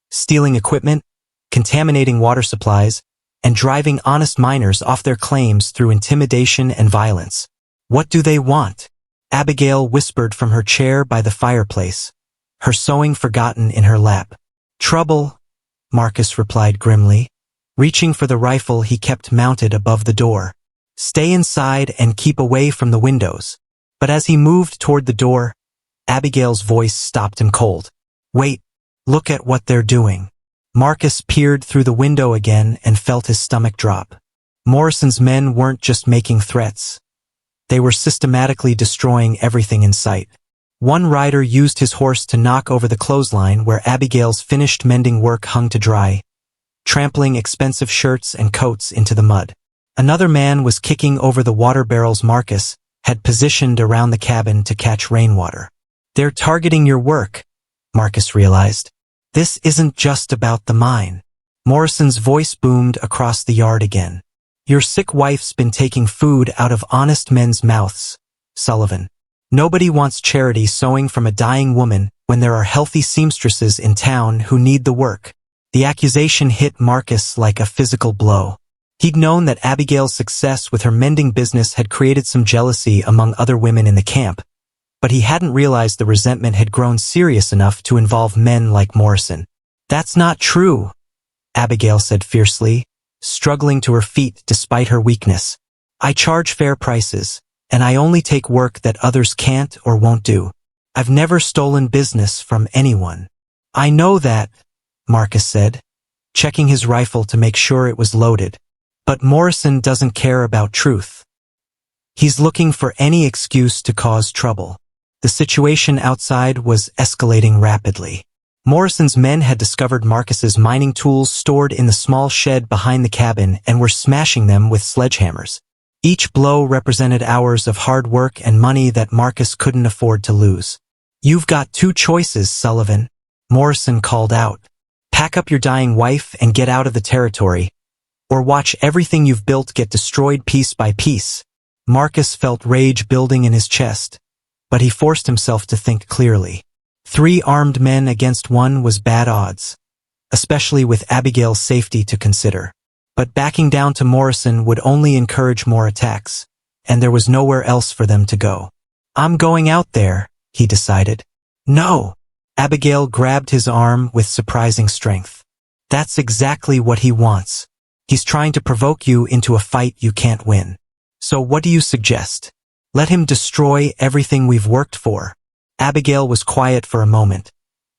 stealing equipment, contaminating water supplies, and driving honest miners off their claims through intimidation and violence. "What do they want?" Abigail whispered from her chair by the fireplace, her sewing forgotten in her lap. "Trouble," Marcus replied grimly, reaching for the rifle he kept mounted above the door. Stay inside and keep away from the windows. But as he moved toward the door, Abigail's voice stopped him cold. Wait, look at what they're doing. Marcus peered through the window again and felt his stomach drop. Morrison's men weren't just making threats. They were systematically destroying everything in sight. One rider used his horse to knock over the clothesline where Abigail's finished mending work hung to dry, trampling expensive shirts and coats into the mud. Another man was kicking over the water barrels Marcus had positioned around the cabin to catch rainwater. They're targeting your work, Marcus realized. This isn't just about the mine. Morrison's voice boomed across the yard again. Your sick wife's been taking food out of honest men's mouths, Sullivan. Nobody wants charity sewing from a dying woman when there are healthy seamstresses in town who need the work. The accusation hit Marcus like a physical blow. He'd known that Abigail's success with her mending business had created some jealousy among other women in the camp, but he hadn't realized the resentment had grown serious enough to involve men like Morrison. That's not true, Abigail said fiercely, struggling to her feet despite her weakness. I charge fair prices, and I only take work that others can't or won't do. I've never stolen business from anyone. I know that, Marcus said, checking his rifle to make sure it was loaded. But Morrison doesn't care about truth. He's looking for any excuse to cause trouble. The situation outside was escalating rapidly. Morrison's men had discovered Marcus's mining tools stored in the small shed behind the cabin and were smashing them with sledgehammers. Each blow represented hours of hard work and money that Marcus couldn't afford to lose. You've got two choices, Sullivan, Morrison called out. Pack up your dying wife and get out of the territory, or watch everything you've built get destroyed piece by piece. Marcus felt rage building in his chest, but he forced himself to think clearly. 3 armed men against 1 was bad odds, especially with Abigail's safety to consider. But backing down to Morrison would only encourage more attacks, and there was nowhere else for them to go. I'm going out there, he decided. No! Abigail grabbed his arm with surprising strength. That's exactly what he wants. He's trying to provoke you into a fight you can't win. So what do you suggest? Let him destroy everything we've worked for. Abigail was quiet for a moment.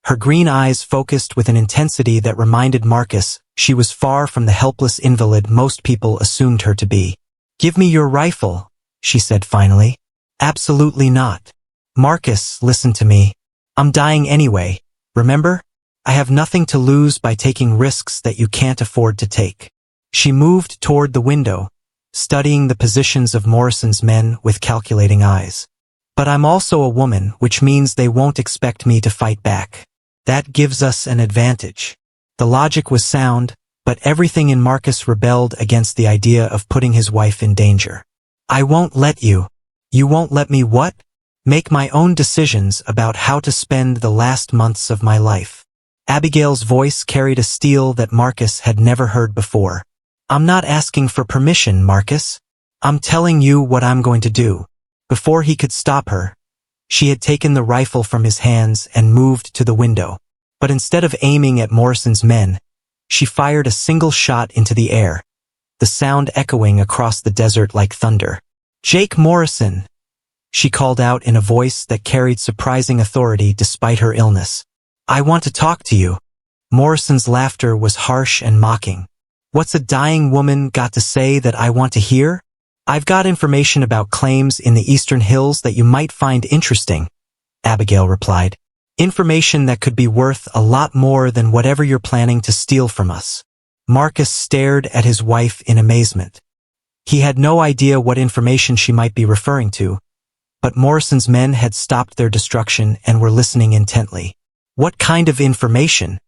Her green eyes focused with an intensity that reminded Marcus she was far from the helpless invalid most people assumed her to be. Give me your rifle, she said finally. Absolutely not. Marcus, listen to me. I'm dying anyway, remember? I have nothing to lose by taking risks that you can't afford to take. She moved toward the window, studying the positions of Morrison's men with calculating eyes. But I'm also a woman, which means they won't expect me to fight back. That gives us an advantage. The logic was sound, but everything in Marcus rebelled against the idea of putting his wife in danger. I won't let you. You won't let me what? Make my own decisions about how to spend the last months of my life. Abigail's voice carried a steel that Marcus had never heard before. I'm not asking for permission, Marcus. I'm telling you what I'm going to do. Before he could stop her, she had taken the rifle from his hands and moved to the window. But instead of aiming at Morrison's men, she fired a single shot into the air, the sound echoing across the desert like thunder. Jake Morrison, she called out in a voice that carried surprising authority despite her illness. I want to talk to you. Morrison's laughter was harsh and mocking. What's a dying woman got to say that I want to hear? I've got information about claims in the Eastern Hills that you might find interesting, Abigail replied. Information that could be worth a lot more than whatever you're planning to steal from us. Marcus stared at his wife in amazement. He had no idea what information she might be referring to, but Morrison's men had stopped their destruction and were listening intently. What kind of information?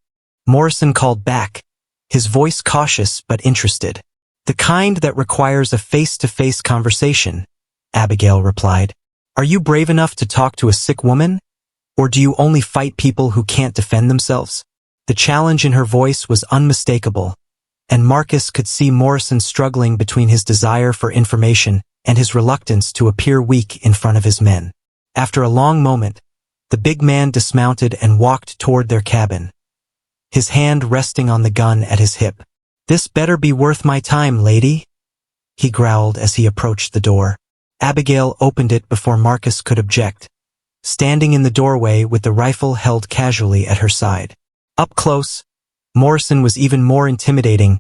Morrison called back, his voice cautious but interested. The kind that requires a face-to-face conversation, Abigail replied. Are you brave enough to talk to a sick woman? Or do you only fight people who can't defend themselves? The challenge in her voice was unmistakable, and Marcus could see Morrison struggling between his desire for information and his reluctance to appear weak in front of his men. After a long moment, the big man dismounted and walked toward their cabin, his hand resting on the gun at his hip. This better be worth my time, lady. he growled as he approached the door. Abigail opened it before Marcus could object, standing in the doorway with the rifle held casually at her side. Up close, Morrison was even more intimidating,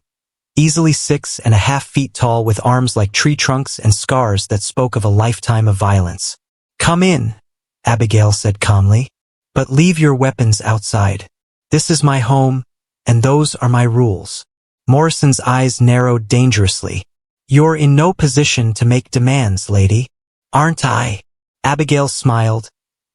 easily 6.5 feet tall with arms like tree trunks and scars that spoke of a lifetime of violence. "Come in," Abigail said calmly, "but leave your weapons outside. This is my home, and those are my rules." Morrison's eyes narrowed dangerously. "You're in no position to make demands, lady. Aren't I?" Abigail smiled,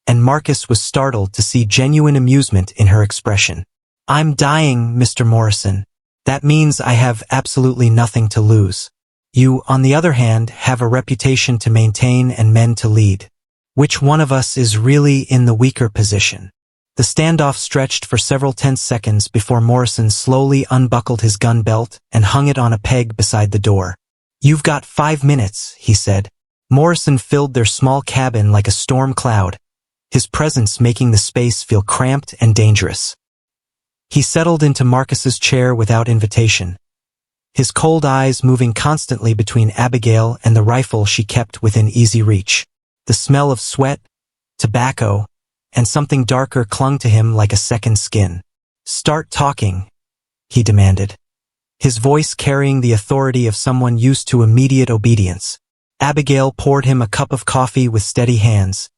and Marcus was startled to see genuine amusement in her expression. "I'm dying, Mr. Morrison. That means I have absolutely nothing to lose. You, on the other hand, have a reputation to maintain and men to lead. Which one of us is really in the weaker position?" The standoff stretched for several tense seconds before Morrison slowly unbuckled his gun belt and hung it on a peg beside the door. "You've got 5 minutes, he said. Morrison filled their small cabin like a storm cloud, his presence making the space feel cramped and dangerous. He settled into Marcus's chair without invitation, his cold eyes moving constantly between Abigail and the rifle she kept within easy reach. The smell of sweat, tobacco, and something darker clung to him like a second skin. "Start talking," he demanded, his voice carrying the authority of someone used to immediate obedience. Abigail poured him a cup of coffee with steady hands,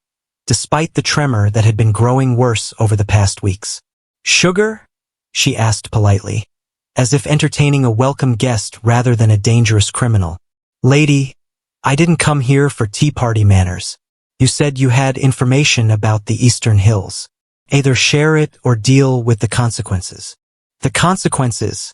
despite the tremor that had been growing worse over the past weeks. "Sugar?" she asked politely, as if entertaining a welcome guest rather than a dangerous criminal. "Lady, I didn't come here for tea party manners. You said you had information about the Eastern Hills. Either share it or deal with the consequences." "The consequences,"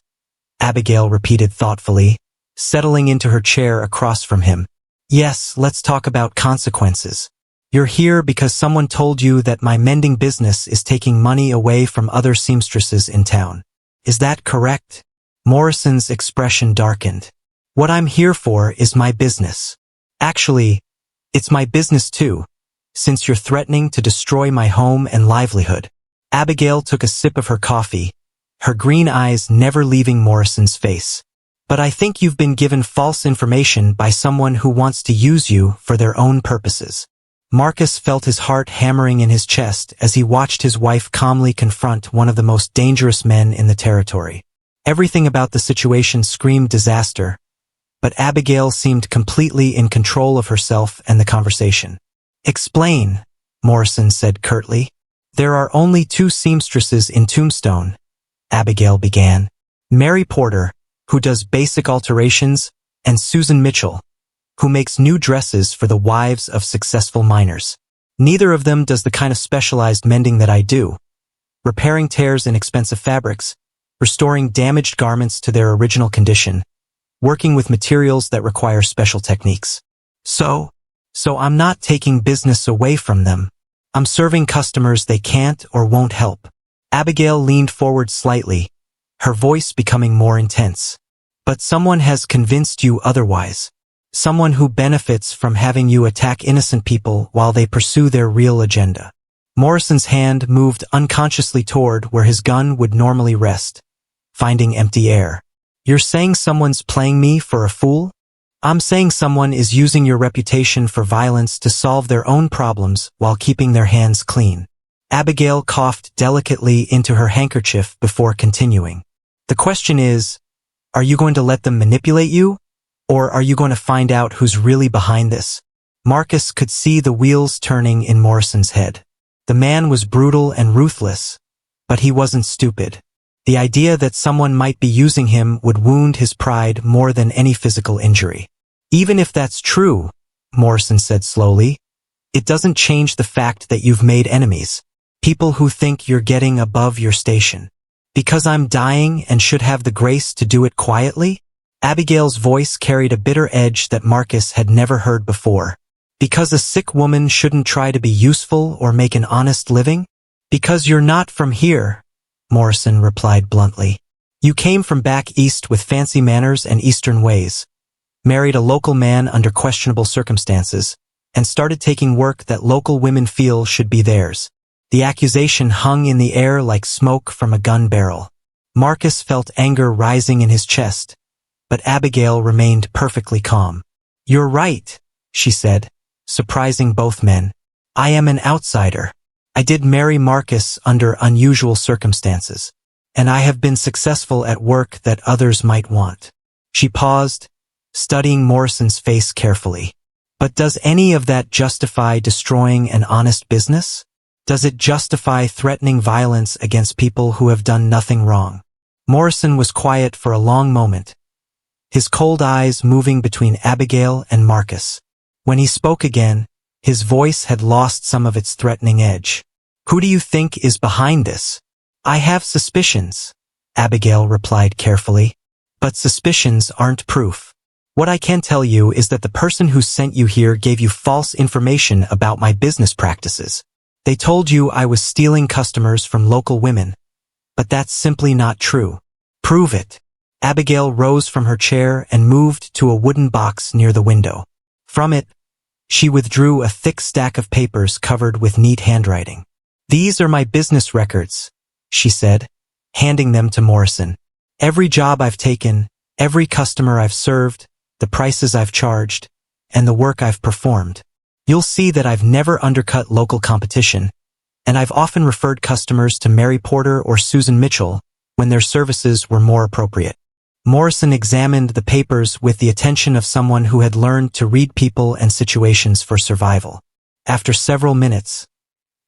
Abigail repeated thoughtfully, settling into her chair across from him. "Yes, let's talk about consequences. You're here because someone told you that my mending business is taking money away from other seamstresses in town. Is that correct?" Morrison's expression darkened. "What I'm here for is my business. Actually, it's my business too, since you're threatening to destroy my home and livelihood." Abigail took a sip of her coffee, her green eyes never leaving Morrison's face. "But I think you've been given false information by someone who wants to use you for their own purposes." Marcus felt his heart hammering in his chest as he watched his wife calmly confront one of the most dangerous men in the territory. Everything about the situation screamed disaster, but Abigail seemed completely in control of herself and the conversation. "Explain," Morrison said curtly. "There are only 2 seamstresses in Tombstone," Abigail began. "Mary Porter, who does basic alterations, and Susan Mitchell, who makes new dresses for the wives of successful miners. Neither of them does the kind of specialized mending that I do, repairing tears in expensive fabrics, restoring damaged garments to their original condition, working with materials that require special techniques. So I'm not taking business away from them. I'm serving customers they can't or won't help." Abigail leaned forward slightly, her voice becoming more intense. "But someone has convinced you otherwise. Someone who benefits from having you attack innocent people while they pursue their real agenda." Morrison's hand moved unconsciously toward where his gun would normally rest, finding empty air. "You're saying someone's playing me for a fool?" "I'm saying someone is using your reputation for violence to solve their own problems while keeping their hands clean." Abigail coughed delicately into her handkerchief before continuing. "The question is, are you going to let them manipulate you? Or are you going to find out who's really behind this?" Marcus could see the wheels turning in Morrison's head. The man was brutal and ruthless, but he wasn't stupid. The idea that someone might be using him would wound his pride more than any physical injury. "Even if that's true," Morrison said slowly, "it doesn't change the fact that you've made enemies, people who think you're getting above your station. Because I'm dying and should have the grace to do it quietly?" Abigail's voice carried a bitter edge that Marcus had never heard before. "Because a sick woman shouldn't try to be useful or make an honest living?" "Because you're not from here," Morrison replied bluntly. "You came from back east with fancy manners and Eastern ways, married a local man under questionable circumstances, and started taking work that local women feel should be theirs." The accusation hung in the air like smoke from a gun barrel. Marcus felt anger rising in his chest, but Abigail remained perfectly calm. "You're right," she said, surprising both men. "I am an outsider. I did marry Marcus under unusual circumstances, and I have been successful at work that others might want." She paused, studying Morrison's face carefully. "But does any of that justify destroying an honest business? Does it justify threatening violence against people who have done nothing wrong?" Morrison was quiet for a long moment, his cold eyes moving between Abigail and Marcus. When he spoke again, his voice had lost some of its threatening edge. "Who do you think is behind this?" "I have suspicions," Abigail replied carefully. "But suspicions aren't proof. What I can tell you is that the person who sent you here gave you false information about my business practices. They told you I was stealing customers from local women. But that's simply not true. Prove it." Abigail rose from her chair and moved to a wooden box near the window. From it, she withdrew a thick stack of papers covered with neat handwriting. "These are my business records," she said, handing them to Morrison. "Every job I've taken, every customer I've served, the prices I've charged, and the work I've performed. You'll see that I've never undercut local competition, and I've often referred customers to Mary Porter or Susan Mitchell when their services were more appropriate." Morrison examined the papers with the attention of someone who had learned to read people and situations for survival. After several minutes,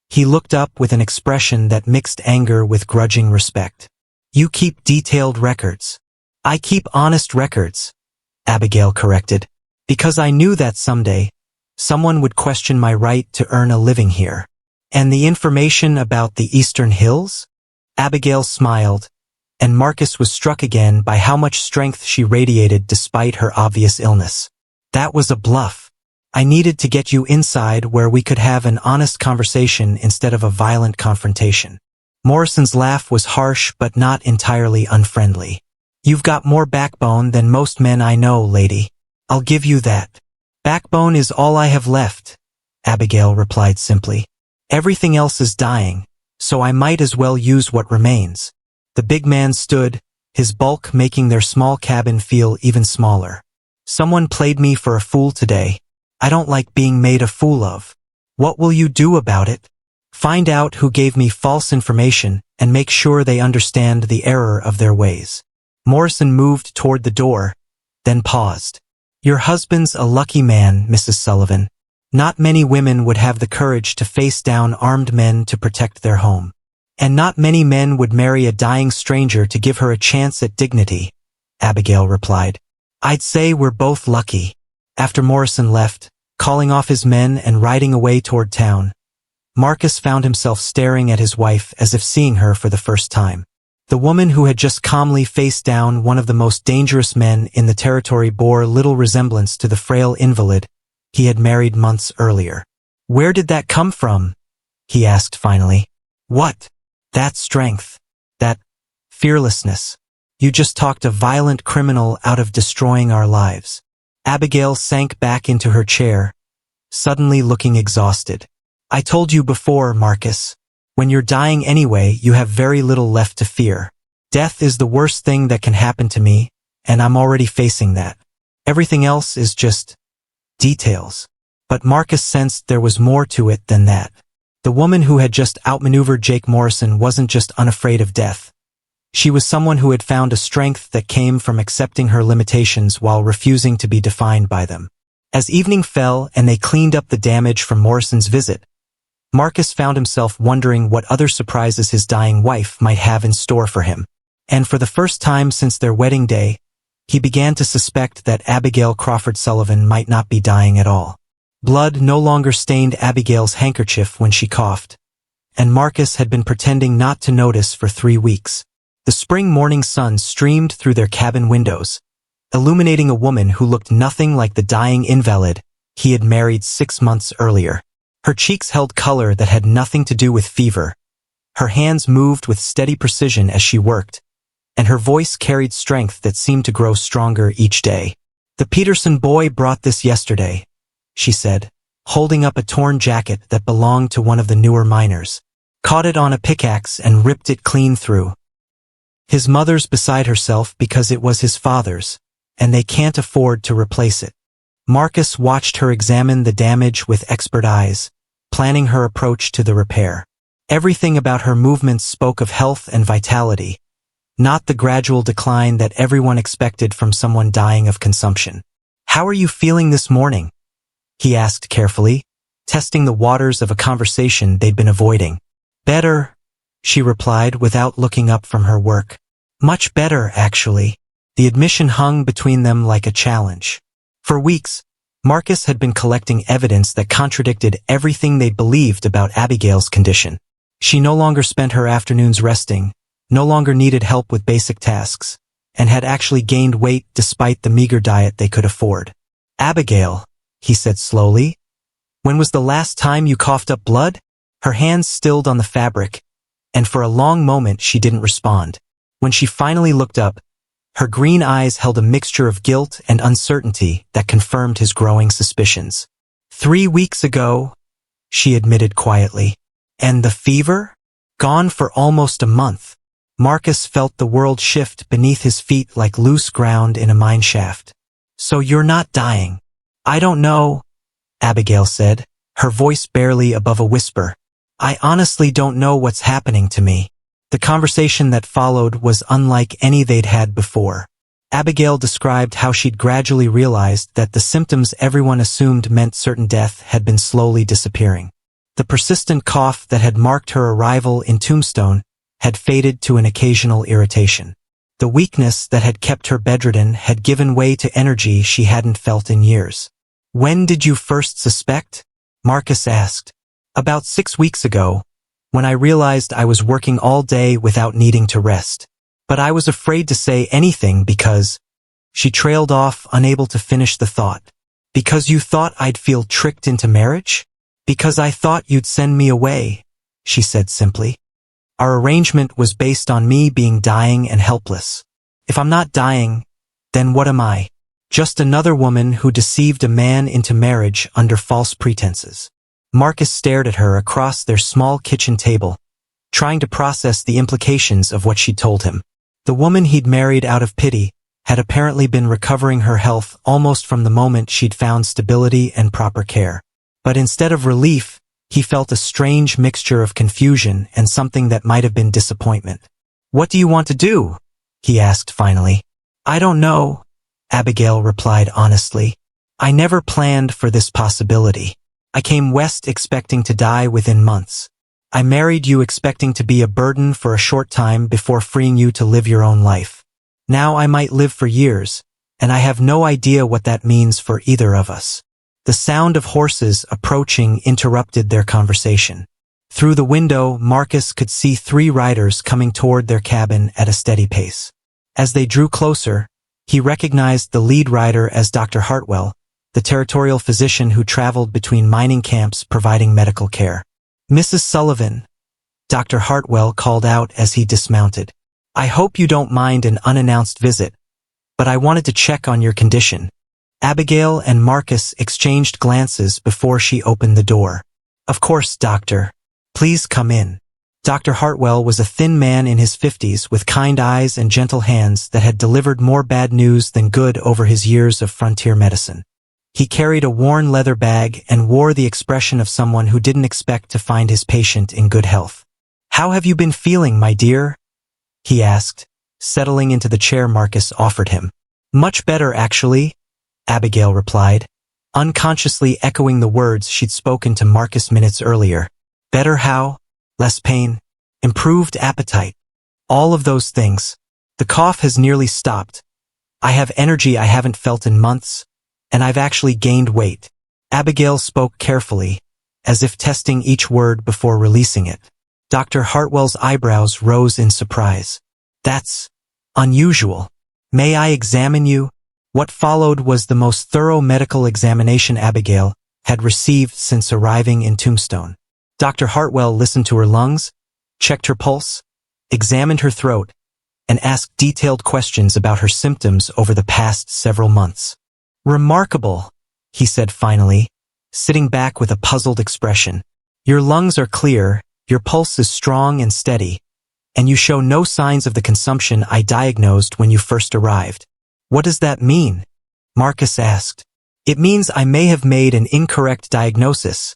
he looked up with an expression that mixed anger with grudging respect. "You keep detailed records." "I keep honest records," Abigail corrected, "because I knew that someday, someone would question my right to earn a living here." "And the information about the Eastern Hills?" Abigail smiled, and Marcus was struck again by how much strength she radiated despite her obvious illness. "That was a bluff. I needed to get you inside where we could have an honest conversation instead of a violent confrontation." Morrison's laugh was harsh but not entirely unfriendly. "You've got more backbone than most men I know, lady. I'll give you that." "Backbone is all I have left," Abigail replied simply. "Everything else is dying, so I might as well use what remains." The big man stood, his bulk making their small cabin feel even smaller. "Someone played me for a fool today. I don't like being made a fool of." "What will you do about it?" "Find out who gave me false information and make sure they understand the error of their ways." Morrison moved toward the door, then paused. "Your husband's a lucky man, Mrs. Sullivan. Not many women would have the courage to face down armed men to protect their home. And not many men would marry a dying stranger to give her a chance at dignity," Abigail replied. "I'd say we're both lucky." After Morrison left, calling off his men and riding away toward town, Marcus found himself staring at his wife as if seeing her for the first time. The woman who had just calmly faced down one of the most dangerous men in the territory bore little resemblance to the frail invalid he had married months earlier. "Where did that come from?" he asked finally. "What? That strength, that fearlessness. You just talked a violent criminal out of destroying our lives." Abigail sank back into her chair, suddenly looking exhausted. "I told you before, Marcus. When you're dying anyway, you have very little left to fear. Death is the worst thing that can happen to me, and I'm already facing that. Everything else is just details." But Marcus sensed there was more to it than that. The woman who had just outmaneuvered Jake Morrison wasn't just unafraid of death. She was someone who had found a strength that came from accepting her limitations while refusing to be defined by them. As evening fell and they cleaned up the damage from Morrison's visit, Marcus found himself wondering what other surprises his dying wife might have in store for him. And for the first time since their wedding day, he began to suspect that Abigail Crawford Sullivan might not be dying at all. Blood no longer stained Abigail's handkerchief when she coughed, and Marcus had been pretending not to notice for 3 weeks. The spring morning sun streamed through their cabin windows, illuminating a woman who looked nothing like the dying invalid he had married 6 months earlier. Her cheeks held color that had nothing to do with fever. Her hands moved with steady precision as she worked, and her voice carried strength that seemed to grow stronger each day. "The Peterson boy brought this yesterday," she said, holding up a torn jacket that belonged to one of the newer miners. "Caught it on a pickaxe and ripped it clean through. His mother's beside herself because it was his father's, and they can't afford to replace it. Marcus watched her examine the damage with expert eyes, planning her approach to the repair. Everything about her movements spoke of health and vitality, not the gradual decline that everyone expected from someone dying of consumption. "How are you feeling this morning?" he asked carefully, testing the waters of a conversation they'd been avoiding. "Better," she replied without looking up from her work. "Much better, actually." The admission hung between them like a challenge. For weeks, Marcus had been collecting evidence that contradicted everything they believed about Abigail's condition. She no longer spent her afternoons resting, no longer needed help with basic tasks, and had actually gained weight despite the meager diet they could afford. "Abigail," he said slowly, "when was the last time you coughed up blood?" Her hands stilled on the fabric, and for a long moment she didn't respond. When she finally looked up, her green eyes held a mixture of guilt and uncertainty that confirmed his growing suspicions. "3 weeks ago," she admitted quietly. "And the fever? Gone for almost a month." Marcus felt the world shift beneath his feet like loose ground in a mine shaft. "So you're not dying?" "I don't know," Abigail said, her voice barely above a whisper. "I honestly don't know what's happening to me." The conversation that followed was unlike any they'd had before. Abigail described how she'd gradually realized that the symptoms everyone assumed meant certain death had been slowly disappearing. The persistent cough that had marked her arrival in Tombstone had faded to an occasional irritation. The weakness that had kept her bedridden had given way to energy she hadn't felt in years. "When did you first suspect?" Marcus asked. "About 6 weeks ago, when I realized I was working all day without needing to rest. But I was afraid to say anything because—" She trailed off, unable to finish the thought. "Because you thought I'd feel tricked into marriage? Because I thought you'd send me away," she said simply. "Our arrangement was based on me being dying and helpless. If I'm not dying, then what am I? Just another woman who deceived a man into marriage under false pretenses." Marcus stared at her across their small kitchen table, trying to process the implications of what she'd told him. The woman he'd married out of pity had apparently been recovering her health almost from the moment she'd found stability and proper care. But instead of relief, he felt a strange mixture of confusion and something that might have been disappointment. "What do you want to do?" he asked finally. "I don't know," Abigail replied honestly. "I never planned for this possibility. I came west expecting to die within months. I married you expecting to be a burden for a short time before freeing you to live your own life. Now I might live for years, and I have no idea what that means for either of us." The sound of horses approaching interrupted their conversation. Through the window, Marcus could see 3 riders coming toward their cabin at a steady pace. As they drew closer, he recognized the lead rider as Dr. Hartwell, the territorial physician who traveled between mining camps providing medical care. "Mrs. Sullivan," Dr. Hartwell called out as he dismounted. "I hope you don't mind an unannounced visit, but I wanted to check on your condition." Abigail and Marcus exchanged glances before she opened the door. "Of course, doctor. Please come in." Dr. Hartwell was a thin man in his 50s with kind eyes and gentle hands that had delivered more bad news than good over his years of frontier medicine. He carried a worn leather bag and wore the expression of someone who didn't expect to find his patient in good health. "How have you been feeling, my dear?" he asked, settling into the chair Marcus offered him. "Much better, actually," Abigail replied, unconsciously echoing the words she'd spoken to Marcus minutes earlier. "Better how? Less pain? Improved appetite? All of those things. The cough has nearly stopped. I have energy I haven't felt in months, and I've actually gained weight." Abigail spoke carefully, as if testing each word before releasing it. Dr. Hartwell's eyebrows rose in surprise. "That's unusual. May I examine you?" What followed was the most thorough medical examination Abigail had received since arriving in Tombstone. Dr. Hartwell listened to her lungs, checked her pulse, examined her throat, and asked detailed questions about her symptoms over the past several months. "Remarkable," he said finally, sitting back with a puzzled expression. "Your lungs are clear, your pulse is strong and steady, and you show no signs of the consumption I diagnosed when you first arrived. What does that mean? Marcus asked. It means I may have made an incorrect diagnosis,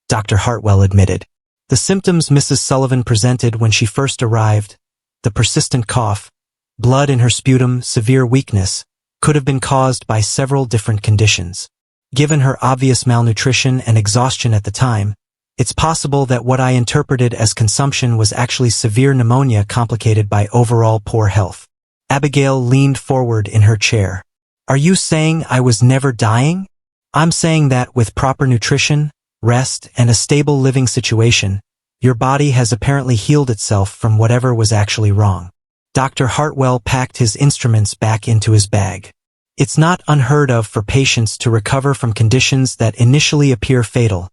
Dr. Hartwell admitted. The symptoms Mrs. Sullivan presented when she first arrived, the persistent cough, blood in her sputum, severe weakness, could have been caused by several different conditions. Given her obvious malnutrition and exhaustion at the time, it's possible that what I interpreted as consumption was actually severe pneumonia complicated by overall poor health. Abigail leaned forward in her chair. Are you saying I was never dying? I'm saying that with proper nutrition, rest, and a stable living situation, your body has apparently healed itself from whatever was actually wrong. Dr. Hartwell packed his instruments back into his bag. It's not unheard of for patients to recover from conditions that initially appear fatal,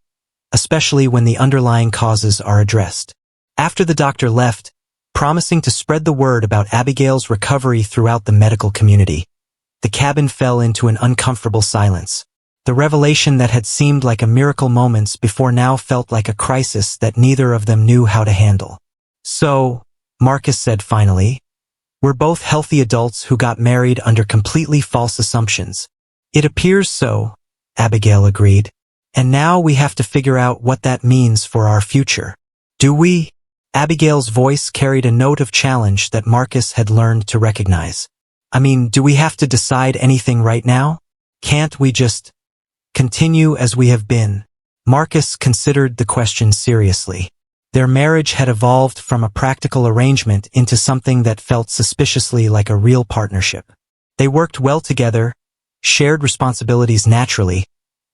especially when the underlying causes are addressed. After the doctor left, promising to spread the word about Abigail's recovery throughout the medical community, the cabin fell into an uncomfortable silence. The revelation that had seemed like a miracle moments before now felt like a crisis that neither of them knew how to handle. So, Marcus said finally, we're both healthy adults who got married under completely false assumptions. It appears so, Abigail agreed. And now we have to figure out what that means for our future. Do we? Abigail's voice carried a note of challenge that Marcus had learned to recognize. I mean, do we have to decide anything right now? Can't we just continue as we have been? Marcus considered the question seriously. Their marriage had evolved from a practical arrangement into something that felt suspiciously like a real partnership. They worked well together, shared responsibilities naturally,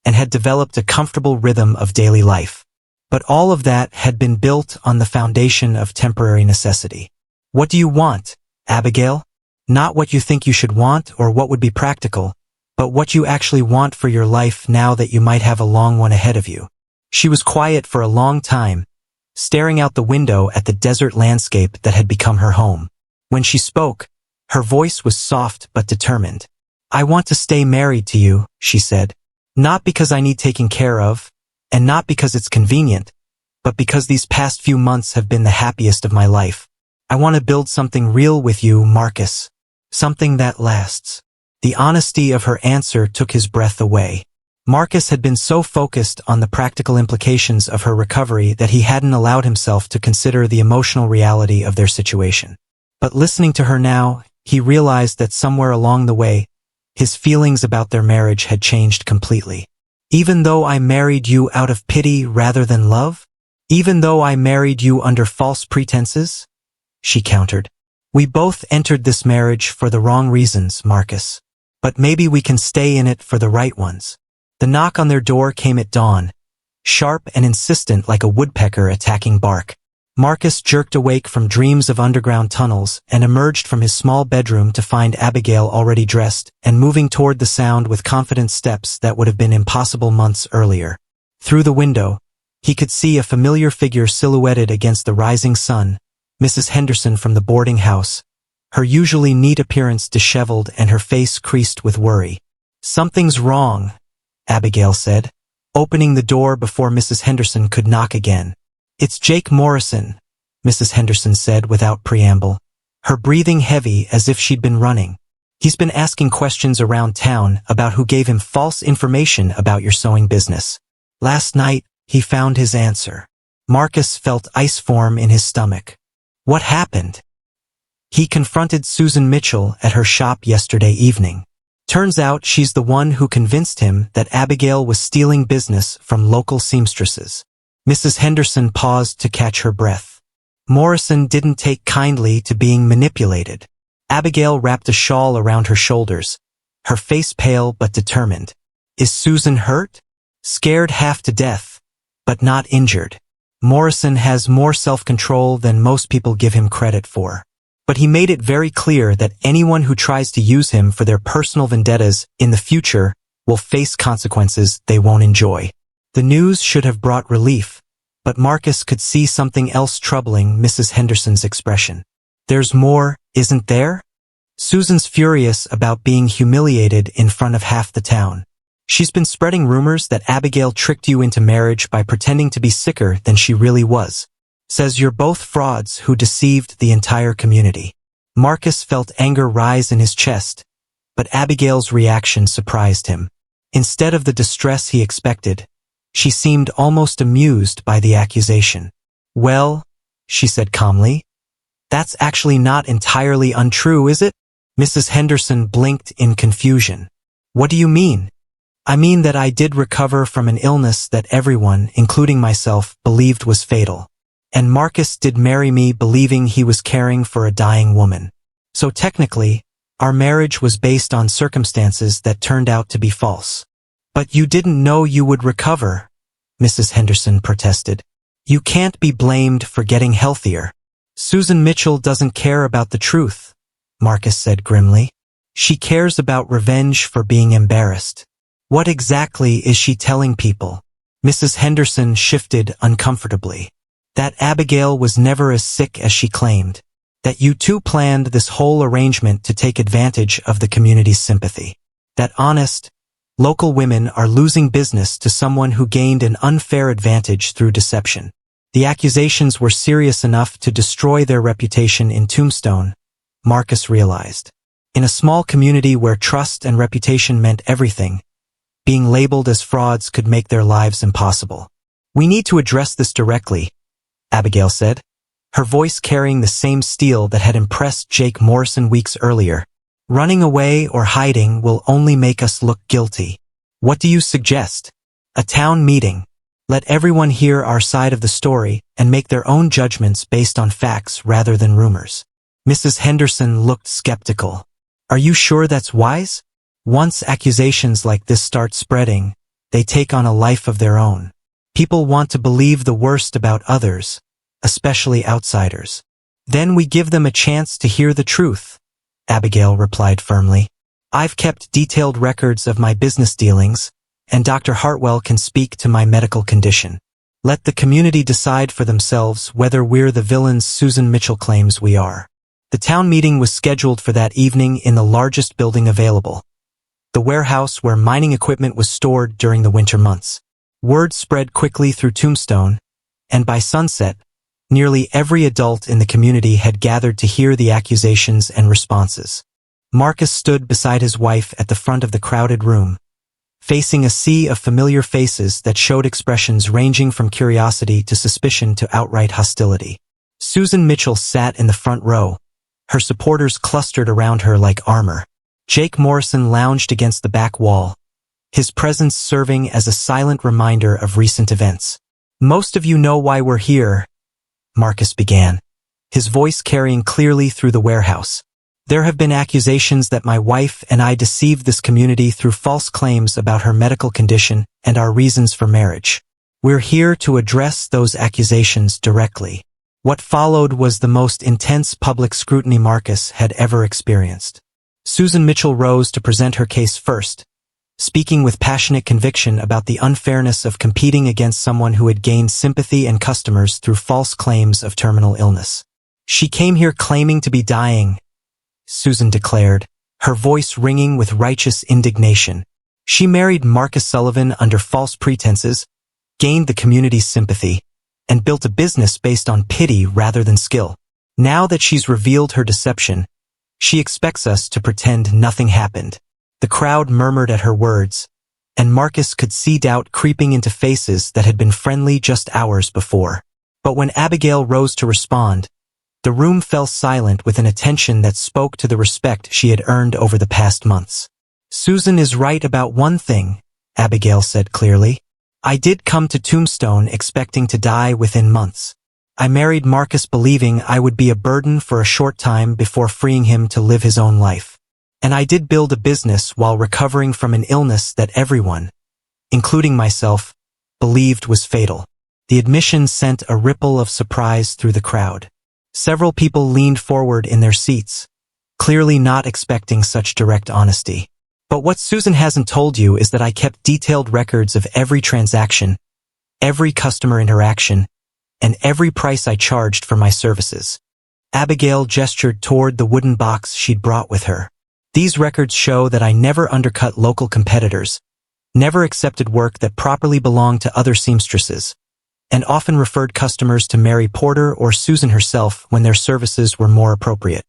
and had developed a comfortable rhythm of daily life. But all of that had been built on the foundation of temporary necessity. What do you want, Abigail? Not what you think you should want or what would be practical, but what you actually want for your life now that you might have a long one ahead of you. She was quiet for a long time, staring out the window at the desert landscape that had become her home. When she spoke, her voice was soft but determined. I want to stay married to you, she said. Not because I need taking care of, and not because it's convenient, but because these past few months have been the happiest of my life. I want to build something real with you, Marcus. Something that lasts. The honesty of her answer took his breath away. Marcus had been so focused on the practical implications of her recovery that he hadn't allowed himself to consider the emotional reality of their situation. But listening to her now, he realized that somewhere along the way, his feelings about their marriage had changed completely. Even though I married you out of pity rather than love? Even though I married you under false pretenses? She countered. We both entered this marriage for the wrong reasons, Marcus. But maybe we can stay in it for the right ones. The knock on their door came at dawn, sharp and insistent like a woodpecker attacking bark. Marcus jerked awake from dreams of underground tunnels and emerged from his small bedroom to find Abigail already dressed and moving toward the sound with confident steps that would have been impossible months earlier. Through the window, he could see a familiar figure silhouetted against the rising sun, Mrs. Henderson from the boarding house, her usually neat appearance disheveled and her face creased with worry. Something's wrong, Abigail said, opening the door before Mrs. Henderson could knock again. It's Jake Morrison, Mrs. Henderson said without preamble, her breathing heavy as if she'd been running. He's been asking questions around town about who gave him false information about your sewing business. Last night, he found his answer. Marcus felt ice form in his stomach. What happened? He confronted Susan Mitchell at her shop yesterday evening. Turns out she's the one who convinced him that Abigail was stealing business from local seamstresses. Mrs. Henderson paused to catch her breath. Morrison didn't take kindly to being manipulated. Abigail wrapped a shawl around her shoulders, her face pale but determined. Is Susan hurt? Scared half to death, but not injured. Morrison has more self-control than most people give him credit for. But he made it very clear that anyone who tries to use him for their personal vendettas in the future will face consequences they won't enjoy. The news should have brought relief, but Marcus could see something else troubling Mrs. Henderson's expression. There's more, isn't there? Susan's furious about being humiliated in front of half the town. She's been spreading rumors that Abigail tricked you into marriage by pretending to be sicker than she really was. Says you're both frauds who deceived the entire community. Marcus felt anger rise in his chest, But Abigail's reaction surprised him. Instead of the distress he expected, she seemed almost amused by the accusation. "Well," she said calmly, "that's actually not entirely untrue, is it?" Mrs. Henderson blinked in confusion. "What do you mean?" "I mean that I did recover from an illness that everyone, including myself, believed was fatal. And Marcus did marry me believing he was caring for a dying woman. So technically, our marriage was based on circumstances that turned out to be false." "But you didn't know you would recover," Mrs. Henderson protested. "You can't be blamed for getting healthier." "Susan Mitchell doesn't care about the truth," Marcus said grimly. "She cares about revenge for being embarrassed." "What exactly is she telling people?" Mrs. Henderson shifted uncomfortably. "That Abigail was never as sick as she claimed. That you two planned this whole arrangement to take advantage of the community's sympathy. That honest, local women are losing business to someone who gained an unfair advantage through deception. The accusations were serious enough to destroy their reputation in Tombstone," Marcus realized. In a small community where trust and reputation meant everything, being labeled as frauds could make their lives impossible. "We need to address this directly," Abigail said, her voice carrying the same steel that had impressed Jake Morrison weeks earlier. "Running away or hiding will only make us look guilty. What do you suggest?" "A town meeting. Let everyone hear our side of the story and make their own judgments based on facts rather than rumors." Mrs. Henderson looked skeptical. "Are you sure that's wise? Once accusations like this start spreading, they take on a life of their own. People want to believe the worst about others, especially outsiders. Then we give them a chance to hear the truth," Abigail replied firmly. "I've kept detailed records of my business dealings, and Dr. Hartwell can speak to my medical condition. Let the community decide for themselves whether we're the villains Susan Mitchell claims we are." The town meeting was scheduled for that evening in the largest building available, the warehouse where mining equipment was stored during the winter months. Word spread quickly through Tombstone, and by sunset, nearly every adult in the community had gathered to hear the accusations and responses. Marcus stood beside his wife at the front of the crowded room, facing a sea of familiar faces that showed expressions ranging from curiosity to suspicion to outright hostility. Susan Mitchell sat in the front row, her supporters clustered around her like armor. Jake Morrison lounged against the back wall, his presence serving as a silent reminder of recent events. "Most of you know why we're here," Marcus began, his voice carrying clearly through the warehouse. "There have been accusations that my wife and I deceived this community through false claims about her medical condition and our reasons for marriage. We're here to address those accusations directly." What followed was the most intense public scrutiny Marcus had ever experienced. Susan Mitchell rose to present her case first, speaking with passionate conviction about the unfairness of competing against someone who had gained sympathy and customers through false claims of terminal illness. "She came here claiming to be dying," Susan declared, her voice ringing with righteous indignation. "She married Marcus Sullivan under false pretenses, gained the community's sympathy, and built a business based on pity rather than skill. Now that she's revealed her deception, she expects us to pretend nothing happened." The crowd murmured at her words, and Marcus could see doubt creeping into faces that had been friendly just hours before. But when Abigail rose to respond, the room fell silent with an attention that spoke to the respect she had earned over the past months. "Susan is right about one thing," Abigail said clearly. "I did come to Tombstone expecting to die within months. I married Marcus believing I would be a burden for a short time before freeing him to live his own life. And I did build a business while recovering from an illness that everyone, including myself, believed was fatal." The admission sent a ripple of surprise through the crowd. Several people leaned forward in their seats, clearly not expecting such direct honesty. "But what Susan hasn't told you is that I kept detailed records of every transaction, every customer interaction, and every price I charged for my services." Abigail gestured toward the wooden box she'd brought with her. "These records show that I never undercut local competitors, never accepted work that properly belonged to other seamstresses, and often referred customers to Mary Porter or Susan herself when their services were more appropriate.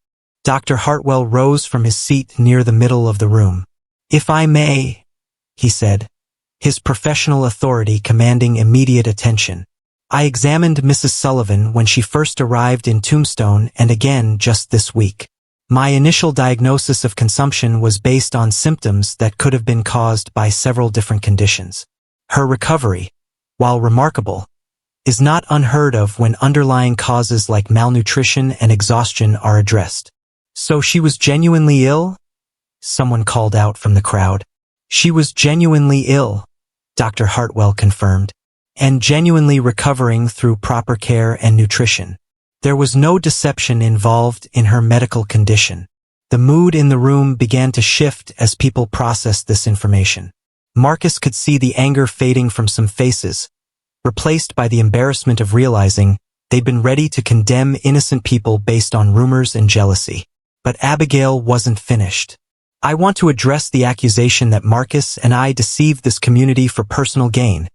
Dr. Hartwell rose from his seat near the middle of the room. "If I may," he said, his professional authority commanding immediate attention. "I examined Mrs. Sullivan when she first arrived in Tombstone and again just this week. My initial diagnosis of consumption was based on symptoms that could have been caused by several different conditions. Her recovery, while remarkable, is not unheard of when underlying causes like malnutrition and exhaustion are addressed." "So she was genuinely ill?" someone called out from the crowd. "She was genuinely ill," Dr. Hartwell confirmed, "and genuinely recovering through proper care and nutrition. There was no deception involved in her medical condition." The mood in the room began to shift as people processed this information. Marcus could see the anger fading from some faces, replaced by the embarrassment of realizing they'd been ready to condemn innocent people based on rumors and jealousy. But Abigail wasn't finished. "I want to address the accusation that Marcus and I deceived this community for personal gain,"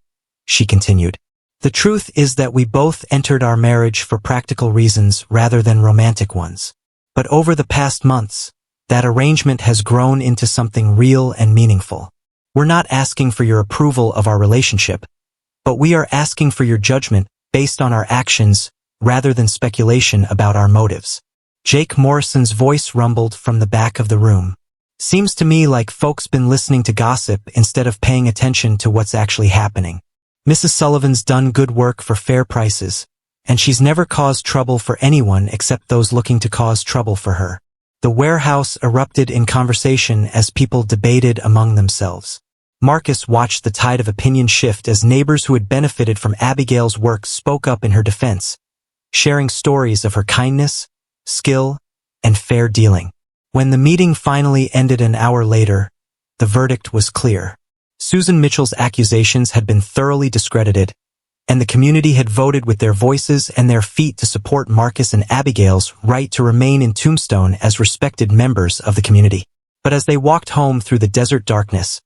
she continued. "The truth is that we both entered our marriage for practical reasons rather than romantic ones. But over the past months, that arrangement has grown into something real and meaningful. We're not asking for your approval of our relationship, but we are asking for your judgment based on our actions rather than speculation about our motives." Jake Morrison's voice rumbled from the back of the room. "Seems to me like folks been listening to gossip instead of paying attention to what's actually happening. Mrs. Sullivan's done good work for fair prices, and she's never caused trouble for anyone except those looking to cause trouble for her." The warehouse erupted in conversation as people debated among themselves. Marcus watched the tide of opinion shift as neighbors who had benefited from Abigail's work spoke up in her defense, sharing stories of her kindness, skill, and fair dealing. When the meeting finally ended an hour later, the verdict was clear. Susan Mitchell's accusations had been thoroughly discredited, and the community had voted with their voices and their feet to support Marcus and Abigail's right to remain in Tombstone as respected members of the community. But as they walked home through the desert darkness,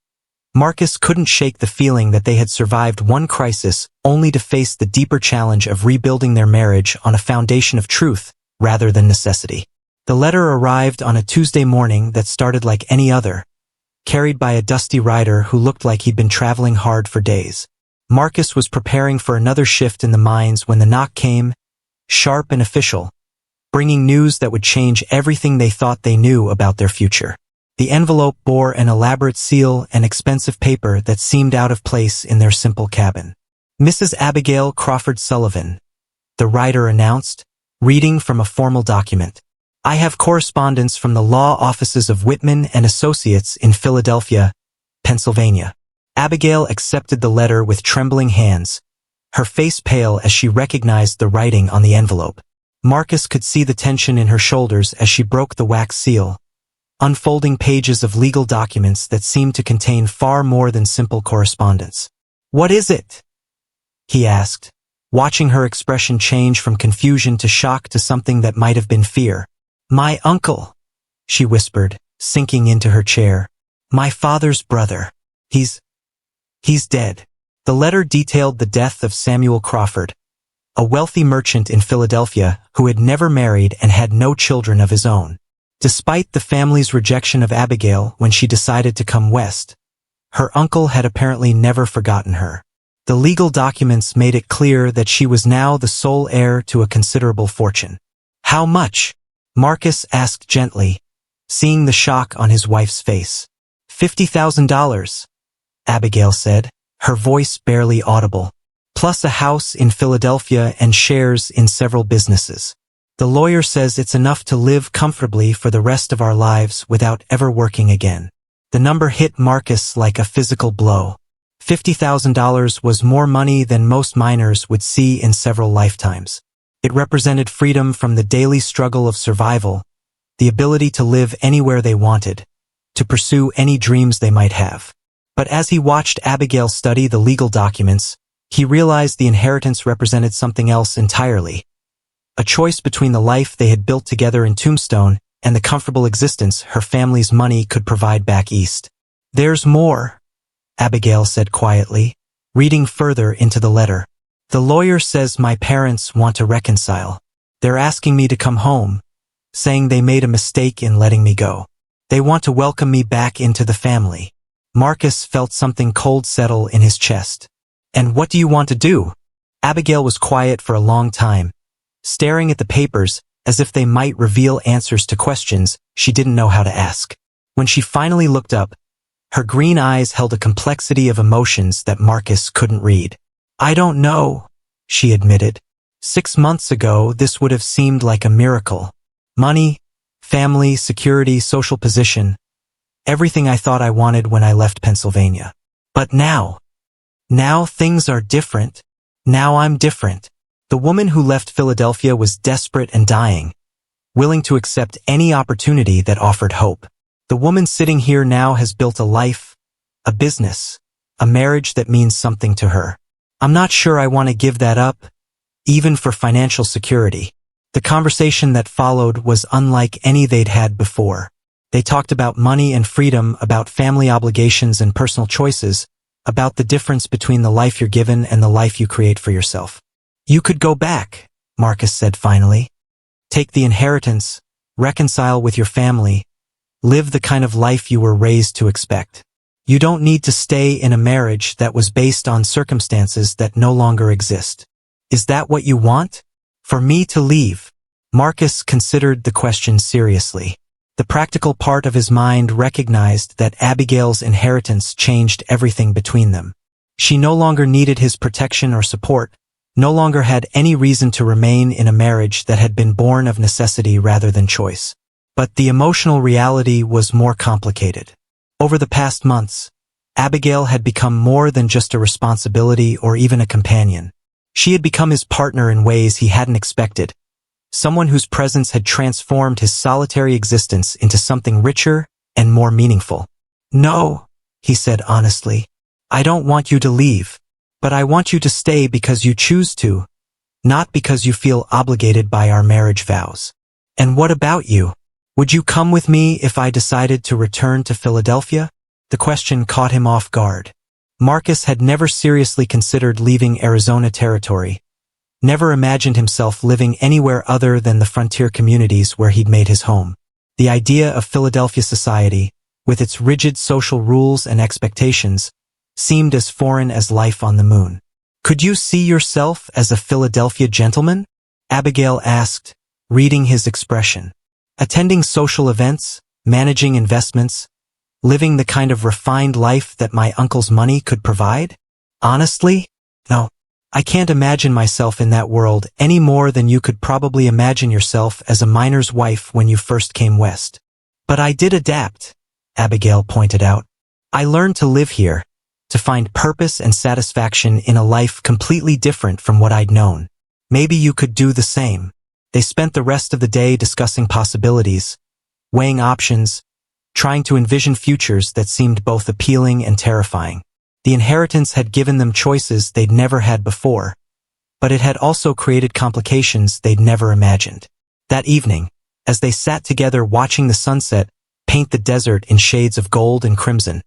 Marcus couldn't shake the feeling that they had survived one crisis only to face the deeper challenge of rebuilding their marriage on a foundation of truth rather than necessity. The letter arrived on a Tuesday morning that started like any other, carried by a dusty rider who looked like he'd been traveling hard for days. Marcus was preparing for another shift in the mines when the knock came, sharp and official, bringing news that would change everything they thought they knew about their future. The envelope bore an elaborate seal and expensive paper that seemed out of place in their simple cabin. "Mrs. Abigail Crawford Sullivan," the writer announced, reading from a formal document. "I have correspondence from the law offices of Whitman and Associates in Philadelphia, Pennsylvania." Abigail accepted the letter with trembling hands, her face pale as she recognized the writing on the envelope. Marcus could see the tension in her shoulders as she broke the wax seal, unfolding pages of legal documents that seemed to contain far more than simple correspondence. "What is it?" he asked, watching her expression change from confusion to shock to something that might have been fear. "My uncle," she whispered, sinking into her chair. "My father's brother. He's dead." The letter detailed the death of Samuel Crawford, a wealthy merchant in Philadelphia who had never married and had no children of his own. Despite the family's rejection of Abigail when she decided to come west, her uncle had apparently never forgotten her. The legal documents made it clear that she was now the sole heir to a considerable fortune. "How much?" Marcus asked gently, seeing the shock on his wife's face. $50,000, Abigail said, her voice barely audible, "plus a house in Philadelphia and shares in several businesses. The lawyer says it's enough to live comfortably for the rest of our lives without ever working again." The number hit Marcus like a physical blow. $50,000 was more money than most miners would see in several lifetimes. It represented freedom from the daily struggle of survival, the ability to live anywhere they wanted, to pursue any dreams they might have. But as he watched Abigail study the legal documents, he realized the inheritance represented something else entirely. A choice between the life they had built together in Tombstone and the comfortable existence her family's money could provide back east. "There's more," Abigail said quietly, reading further into the letter. "The lawyer says my parents want to reconcile. They're asking me to come home, saying they made a mistake in letting me go. They want to welcome me back into the family. Marcus felt something cold settle in his chest. And what do you want to do? Abigail was quiet for a long time, staring at the papers as if they might reveal answers to questions she didn't know how to ask. When she finally looked up, her green eyes held a complexity of emotions that Marcus couldn't read. I don't know, she admitted. 6 months ago, this would have seemed like a miracle. Money, family, security, social position. Everything I thought I wanted when I left Pennsylvania. But now things are different. Now I'm different. The woman who left Philadelphia was desperate and dying, willing to accept any opportunity that offered hope. The woman sitting here now has built a life, a business, a marriage that means something to her. I'm not sure I want to give that up, even for financial security. The conversation that followed was unlike any they'd had before. They talked about money and freedom, about family obligations and personal choices, about the difference between the life you're given and the life you create for yourself. You could go back, Marcus said finally. Take the inheritance, reconcile with your family, live the kind of life you were raised to expect. You don't need to stay in a marriage that was based on circumstances that no longer exist. Is that what you want? For me to leave? Marcus considered the question seriously. The practical part of his mind recognized that Abigail's inheritance changed everything between them. She no longer needed his protection or support, no longer had any reason to remain in a marriage that had been born of necessity rather than choice. But the emotional reality was more complicated. Over the past months, Abigail had become more than just a responsibility or even a companion. She had become his partner in ways he hadn't expected, someone whose presence had transformed his solitary existence into something richer and more meaningful. No, he said honestly, I don't want you to leave, but I want you to stay because you choose to, not because you feel obligated by our marriage vows. And what about you? Would you come with me if I decided to return to Philadelphia? The question caught him off guard. Marcus had never seriously considered leaving Arizona territory, never imagined himself living anywhere other than the frontier communities where he'd made his home. The idea of Philadelphia society, with its rigid social rules and expectations, seemed as foreign as life on the moon. Could you see yourself as a Philadelphia gentleman? Abigail asked, reading his expression. Attending social events, managing investments, living the kind of refined life that my uncle's money could provide? Honestly, no. I can't imagine myself in that world any more than you could probably imagine yourself as a miner's wife when you first came west. But I did adapt, Abigail pointed out. I learned to live here, to find purpose and satisfaction in a life completely different from what I'd known. Maybe you could do the same. They spent the rest of the day discussing possibilities, weighing options, trying to envision futures that seemed both appealing and terrifying. The inheritance had given them choices they'd never had before, but it had also created complications they'd never imagined. That evening, as they sat together watching the sunset paint the desert in shades of gold and crimson,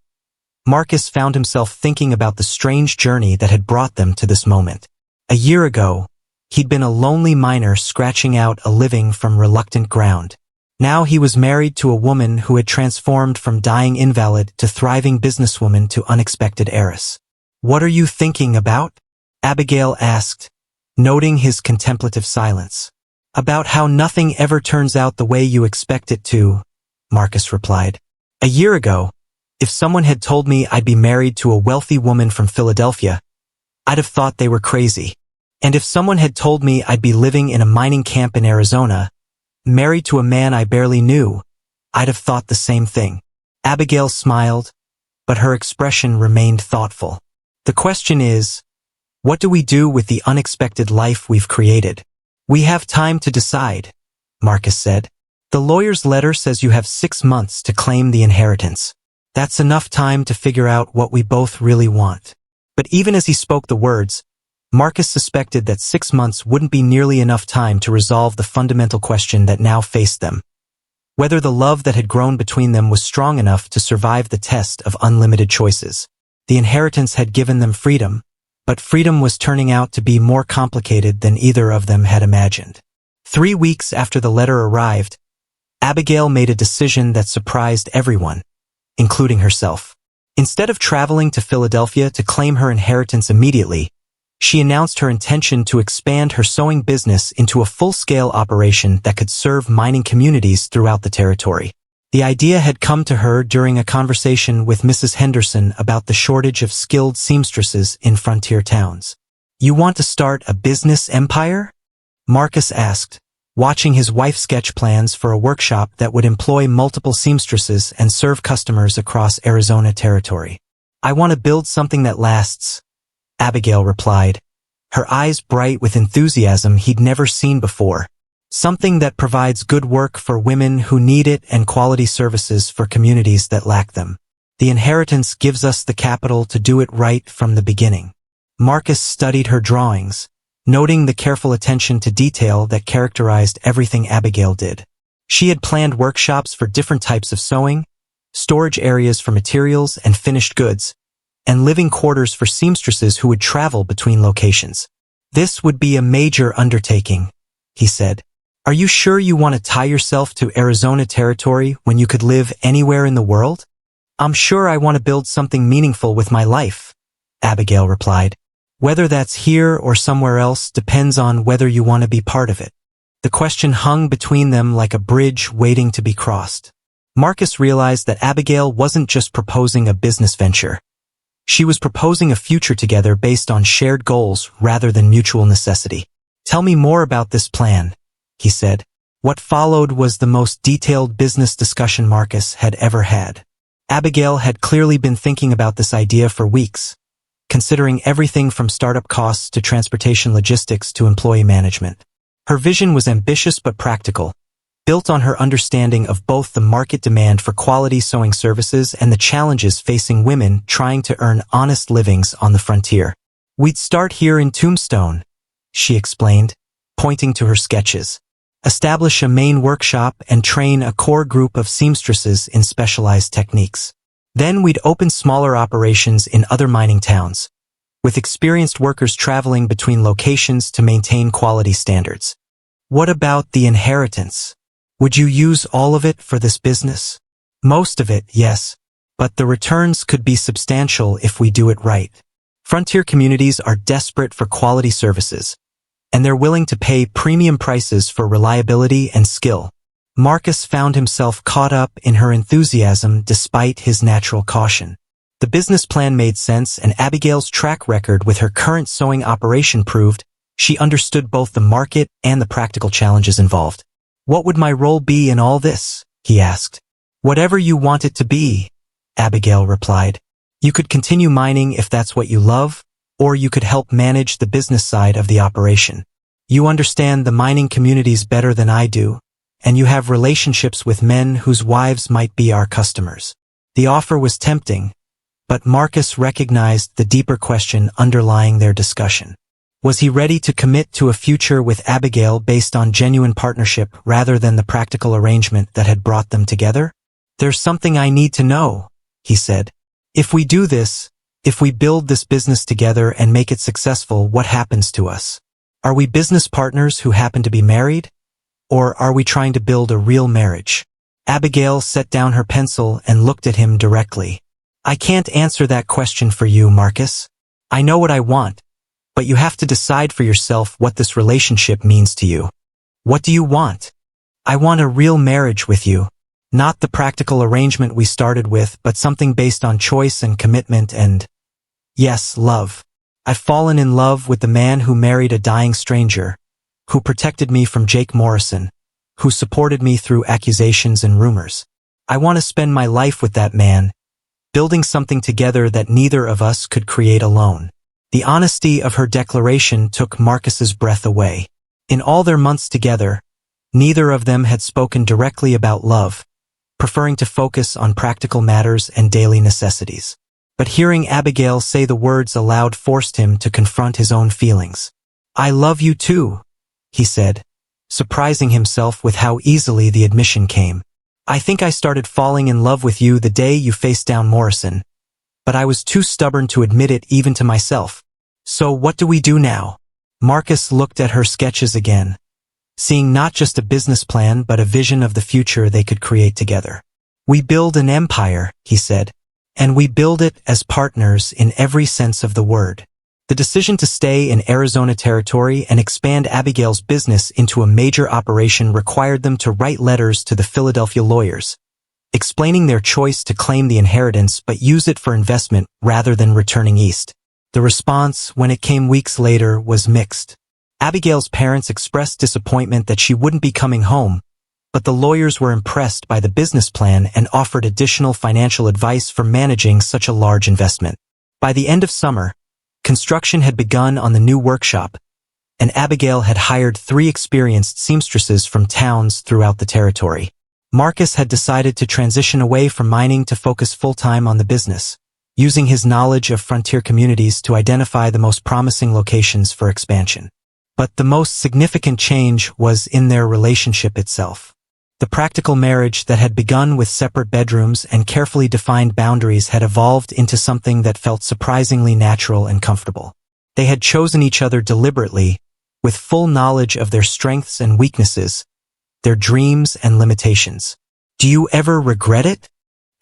Marcus found himself thinking about the strange journey that had brought them to this moment. A year ago, he'd been a lonely miner scratching out a living from reluctant ground. Now he was married to a woman who had transformed from dying invalid to thriving businesswoman to unexpected heiress. What are you thinking about? Abigail asked, noting his contemplative silence. About how nothing ever turns out the way you expect it to, Marcus replied. A year ago, if someone had told me I'd be married to a wealthy woman from Philadelphia, I'd have thought they were crazy. And if someone had told me I'd be living in a mining camp in Arizona, married to a man I barely knew, I'd have thought the same thing. Abigail smiled, but her expression remained thoughtful. The question is, what do we do with the unexpected life we've created? We have time to decide, Marcus said. The lawyer's letter says you have 6 months to claim the inheritance. That's enough time to figure out what we both really want. But even as he spoke the words, Marcus suspected that 6 months wouldn't be nearly enough time to resolve the fundamental question that now faced them. Whether the love that had grown between them was strong enough to survive the test of unlimited choices. The inheritance had given them freedom, but freedom was turning out to be more complicated than either of them had imagined. 3 weeks after the letter arrived, Abigail made a decision that surprised everyone, including herself. Instead of traveling to Philadelphia to claim her inheritance immediately, she announced her intention to expand her sewing business into a full-scale operation that could serve mining communities throughout the territory. The idea had come to her during a conversation with Mrs. Henderson about the shortage of skilled seamstresses in frontier towns. "You want to start a business empire?" Marcus asked, watching his wife sketch plans for a workshop that would employ multiple seamstresses and serve customers across Arizona territory. "I want to build something that lasts," Abigail replied, her eyes bright with enthusiasm he'd never seen before. "Something that provides good work for women who need it and quality services for communities that lack them. The inheritance gives us the capital to do it right from the beginning." Marcus studied her drawings, noting the careful attention to detail that characterized everything Abigail did. She had planned workshops for different types of sewing, storage areas for materials and finished goods, and living quarters for seamstresses who would travel between locations. "This would be a major undertaking," he said. "Are you sure you want to tie yourself to Arizona territory when you could live anywhere in the world?" "I'm sure I want to build something meaningful with my life," Abigail replied. "Whether that's here or somewhere else depends on whether you want to be part of it." The question hung between them like a bridge waiting to be crossed. Marcus realized that Abigail wasn't just proposing a business venture. She was proposing a future together based on shared goals rather than mutual necessity. "Tell me more about this plan," he said. What followed was the most detailed business discussion Marcus had ever had. Abigail had clearly been thinking about this idea for weeks, considering everything from startup costs to transportation logistics to employee management. Her vision was ambitious but practical, built on her understanding of both the market demand for quality sewing services and the challenges facing women trying to earn honest livings on the frontier. "We'd start here in Tombstone," she explained, pointing to her sketches. "Establish a main workshop and train a core group of seamstresses in specialized techniques. Then we'd open smaller operations in other mining towns, with experienced workers traveling between locations to maintain quality standards." "What about the inheritance? Would you use all of it for this business?" "Most of it, yes. But the returns could be substantial if we do it right. Frontier communities are desperate for quality services, and they're willing to pay premium prices for reliability and skill." Marcus found himself caught up in her enthusiasm despite his natural caution. The business plan made sense, and Abigail's track record with her current sewing operation proved she understood both the market and the practical challenges involved. "What would my role be in all this?" he asked. "Whatever you want it to be," Abigail replied. "You could continue mining if that's what you love, or you could help manage the business side of the operation. You understand the mining communities better than I do, and you have relationships with men whose wives might be our customers." The offer was tempting, but Marcus recognized the deeper question underlying their discussion. Was he ready to commit to a future with Abigail based on genuine partnership rather than the practical arrangement that had brought them together? "There's something I need to know," he said. "If we do this, if we build this business together and make it successful, what happens to us? Are we business partners who happen to be married? Or are we trying to build a real marriage?" Abigail set down her pencil and looked at him directly. "I can't answer that question for you, Marcus. I know what I want, but you have to decide for yourself what this relationship means to you. What do you want?" "I want a real marriage with you. Not the practical arrangement we started with, but something based on choice and commitment and, yes, love. I've fallen in love with the man who married a dying stranger, who protected me from Jake Morrison, who supported me through accusations and rumors. I want to spend my life with that man, building something together that neither of us could create alone." The honesty of her declaration took Marcus's breath away. In all their months together, neither of them had spoken directly about love, preferring to focus on practical matters and daily necessities. But hearing Abigail say the words aloud forced him to confront his own feelings. "I love you too," he said, surprising himself with how easily the admission came. "I think I started falling in love with you the day you faced down Morrison, but I was too stubborn to admit it even to myself. So what do we do now?" Marcus looked at her sketches again, seeing not just a business plan but a vision of the future they could create together. "We build an empire," he said, "and we build it as partners in every sense of the word." The decision to stay in Arizona territory and expand Abigail's business into a major operation required them to write letters to the Philadelphia lawyers, explaining their choice to claim the inheritance but use it for investment rather than returning east. The response, when it came weeks later, was mixed. Abigail's parents expressed disappointment that she wouldn't be coming home, but the lawyers were impressed by the business plan and offered additional financial advice for managing such a large investment. By the end of summer, construction had begun on the new workshop, and Abigail had hired 3 experienced seamstresses from towns throughout the territory. Marcus had decided to transition away from mining to focus full-time on the business, using his knowledge of frontier communities to identify the most promising locations for expansion. But the most significant change was in their relationship itself. The practical marriage that had begun with separate bedrooms and carefully defined boundaries had evolved into something that felt surprisingly natural and comfortable. They had chosen each other deliberately, with full knowledge of their strengths and weaknesses, their dreams and limitations. "Do you ever regret it?"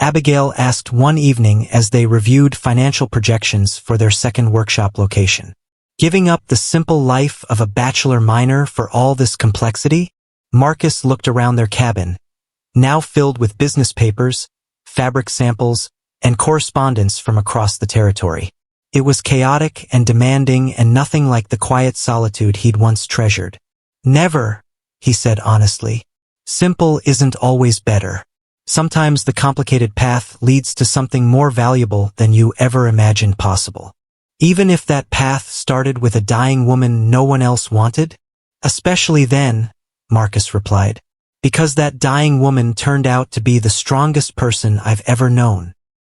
Abigail asked one evening as they reviewed financial projections for their second workshop location. "Giving up the simple life of a bachelor miner for all this complexity?" Marcus looked around their cabin, now filled with business papers, fabric samples, and correspondence from across the territory. It was chaotic and demanding and nothing like the quiet solitude he'd once treasured. "Never," he said honestly. "Simple isn't always better. Sometimes the complicated path leads to something more valuable than you ever imagined possible. Even if that path started with a dying woman no one else wanted?" "Especially then," Marcus replied, "because that dying woman turned out to be the strongest person I've ever known."